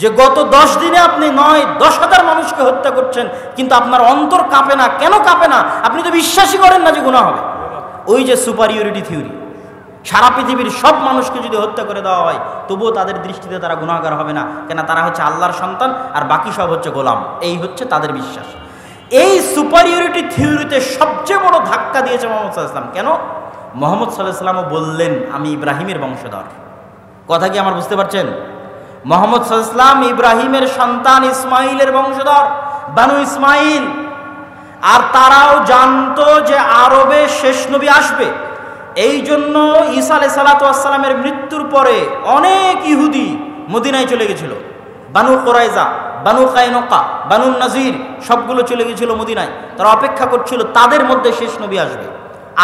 S1: যে গত 10 দিনে আপনি 9-10,000 মানুষকে হত্যা করছেন, কিন্তু আপনার অন্তর কাঁপে না। কেন কাঁপে না? আপনি তো বিশ্বাসই করেন না যে গুনাহ হবে। ওই যে সুপারিয়রিটি থিওরি, সারা পৃথিবীর সব মানুষকে যদি হত্যা করে দেওয়া হয় তবুও তাদের দৃষ্টিতে তারা গুনাহগার হবে না, কেন? তারা হচ্ছে আল্লাহর সন্তান আর বাকি সব হচ্ছে গোলাম। এই হচ্ছে তাদের বিশ্বাস। এই সুপারিয়রিটি থিওরিতে সবচেয়ে বড় ধাক্কা দিয়েছে মুহাম্মদ সাল্লাল্লাহু আলাইহি ওয়াসাল্লাম। কেন? মুহাম্মদ সাল্লাল্লাহু আলাইহি ওয়াসাল্লামও বললেন আমি ইব্রাহিমের বংশধর। কথা কি আমার বুঝতে পারছেন? মুহাম্মদ সাল্লাল্লাহু আলাইহি ওয়াসাল্লাম ইব্রাহিমের সন্তান ইসমাইলের বংশধর, বানু ইসমাইল। আর তারাও জানতো যে আরবে শেষ নবী আসবে। এই জন্য ঈসা আলাইহিস সালাতু ওয়াস সালামের মৃত্যুর পরে অনেক ইহুদি মদিনায় চলে গেছিল। বানু কুরাইজা, বানু কায়নুকা, বানু নাজির সবগুলো চলে গেছিল মদিনায়। তারা অপেক্ষা করছিল তাদের মধ্যে শেষ নবী আসবে,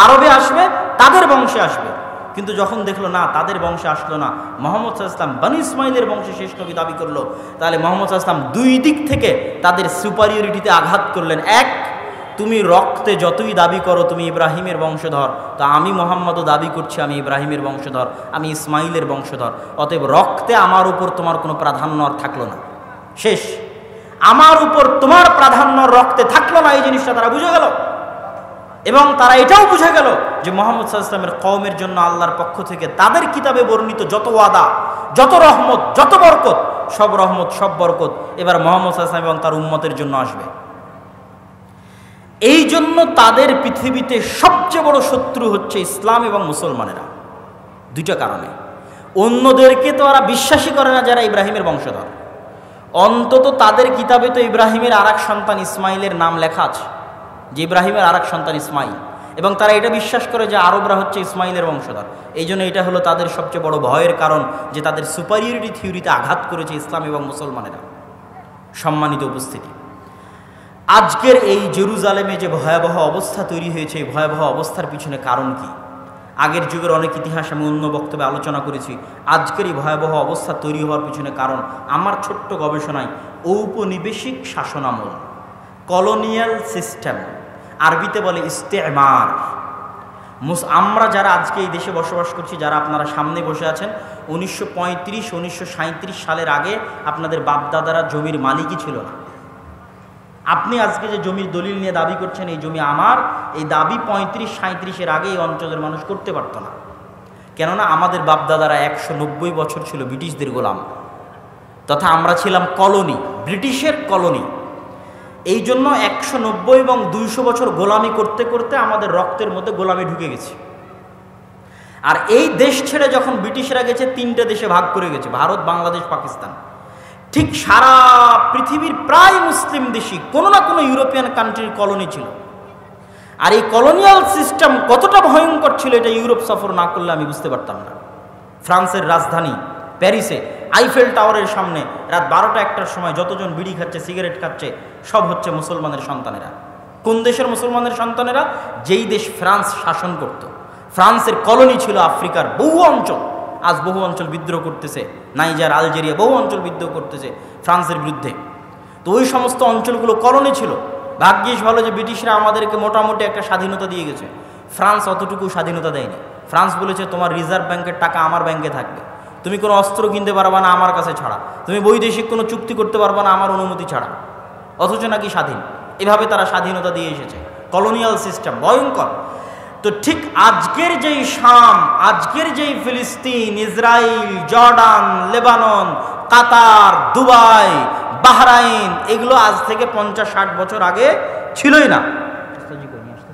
S1: আরবে আসবে, তাদের বংশে আসবে। কিন্তু যখন দেখলো না তাদের বংশে আসলো না, মুহাম্মদ সাল্লাল্লাহু আলাইহি ওয়াসাল্লাম বানু ইসমাইলের বংশে শেষ নবী দাবি করলো, তাহলে মুহাম্মদ সাল্লাল্লাহু আলাইহি ওয়াসাল্লাম দুই দিক থেকে তাদের সুপারিয়রিটিতে আঘাত করলেন। এক, তুমি রক্তে যতই দাবি করো তুমি ইব্রাহিমের বংশধর, তো আমি মুহাম্মদও দাবি করছি আমি ইব্রাহিমের বংশধর, আমি ইসমাইলের বংশধর। অতএব রক্তে আমার উপর তোমার কোনো প্রাধান্য আর থাকলো না, শেষ। আমার উপর তোমার প্রাধান্য রক্তে থাকলো না, এই জিনিসটা তারা বুঝে গেল। এবং তারা এটাও বুঝে গেল যে মুহাম্মদ সাল্লাল্লাহু আলাইহি ওয়াসাল্লামের কওমের জন্য আল্লাহর পক্ষ থেকে তাদের কিতাবে বর্ণিত যত ওয়াদা, যত রহমত, যত বরকত, সব রহমত সব বরকত এবার মুহাম্মদ সাল্লাল্লাহু আলাইহি ওয়াসাল্লাম এবং তার উম্মতের জন্য আসবে। এই জন্য তাদের পৃথিবীতে সবচেয়ে বড় শত্রু হচ্ছে ইসলাম এবং মুসলমানেরা। দুইটা কারণে। অন্যদেরকে তো ওরা বিশ্বাসই করে না যারা ইব্রাহিমের বংশধর। অন্তত তাদের কিতাবে তো ইব্রাহিমের আরেক সন্তান ইসমাইলের নাম লেখা আছে, যে ইব্রাহিমের আরেক সন্তান ইসমাইল, এবং তারা এটা বিশ্বাস করে যে আরবরা হচ্ছে ইসমাইলের বংশধর। এই জন্য এটা হলো তাদের সবচেয়ে বড় ভয়ের কারণ, যে তাদের সুপারিয়রিটি থিওরিতে আঘাত করেছে ইসলাম এবং মুসলমানেরা। সম্মানিত উপস্থিতি, আজকের এই জেরুজালেমে যে ভয়াবহ অবস্থা তৈরি হয়েছে, এই ভয়াবহ অবস্থার পিছনে কারণ কি? আগের যুগের অনেক ইতিহাস আমি অন্য বক্তব্যে আলোচনা করেছি। আজকের এই ভয়াবহ অবস্থা তৈরি হওয়ার পিছনে কারণ আমার ছোট্ট গবেষণায় ঔপনিবেশিক শাসনামল, কলোনিয়াল সিস্টেম, আরবিতে বলে ইস্তেমার। আমরা যারা আজকে এই দেশে বসবাস করছি, যারা আপনারা সামনে বসে আছেন, 1935-1937 সালের আগে আপনাদের বাপদাদারা জমির মালিকই ছিল না। আপনি আজকে যে জমির দলিল নিয়ে দাবি করছেন এই জমি আমার, এই দাবি 35-37 আগে এই অঞ্চলের মানুষ করতে পারত না। কেননা আমাদের বাপদাদারা 190 বছর ছিল ব্রিটিশদের গোলাম, তথা আমরা ছিলাম কলোনি, ব্রিটিশের কলোনি। এই জন্য 190 এবং 200 বছর গোলামি করতে করতে আমাদের রক্তের মধ্যে গোলামি ঢুকে গেছে। আর এই দেশ ছেড়ে যখন ব্রিটিশরা গেছে 3টে দেশে ভাগ করে গেছে, ভারত, বাংলাদেশ, পাকিস্তান। ঠিক সারা পৃথিবীর প্রায় মুসলিম দেশই কোনো না কোনো ইউরোপিয়ান কান্ট্রির কলোনি ছিল। আর এই কলোনিয়াল সিস্টেম কতটা ভয়ঙ্কর ছিল এটা ইউরোপ সফর না করলে আমি বুঝতে পারতাম না। ফ্রান্সের রাজধানী প্যারিসে আইফেল টাওয়ারের সামনে রাত 12টা-1টার সময় যতজন বিড়ি খাচ্ছে, সিগারেট খাচ্ছে, সব হচ্ছে মুসলমানের সন্তানেরা। কোন দেশের মুসলমানের সন্তানেরা? যেই দেশ ফ্রান্স শাসন করত। ফ্রান্সের কলোনি ছিল আফ্রিকার বহু অঞ্চল, আজ বহু অঞ্চল বিদ্রোহ করতেছে, নাইজার, আলজেরিয়া, বহু অঞ্চল বিদ্রোহ করতেছে ফ্রান্সের বিরুদ্ধে। তো ওই সমস্ত অঞ্চলগুলো কলোনি ছিল। ভাগ্যিস ভালো যে ব্রিটিশরা আমাদেরকে মোটামুটি একটা স্বাধীনতা দিয়ে গেছে। ফ্রান্স অতটুকু স্বাধীনতা দেয়নি। ফ্রান্স বলেছে তোমার রিজার্ভ ব্যাংকের টাকা আমার ব্যাংকে থাকবে, তুমি কোনো অস্ত্র কিনতে পারবা না আমার কাছে ছাড়া, তুমি বৈদেশিক কোনো চুক্তি করতে পারবা না আমার অনুমতি ছাড়া, অথচ নাকি স্বাধীন। এভাবে তারা স্বাধীনতা দিয়ে এসেছে। কলোনিয়াল সিস্টেম ভয়ঙ্কর। তো ঠিক আজকের যেই শাম, আজকের যেই ফিলিস্তিন, ইসরায়েল, জর্ডান, লেবানন, কাতার, দুবাই, বাহরাইন, এগুলো আজ থেকে 50-60 বছর আগে ছিলই না।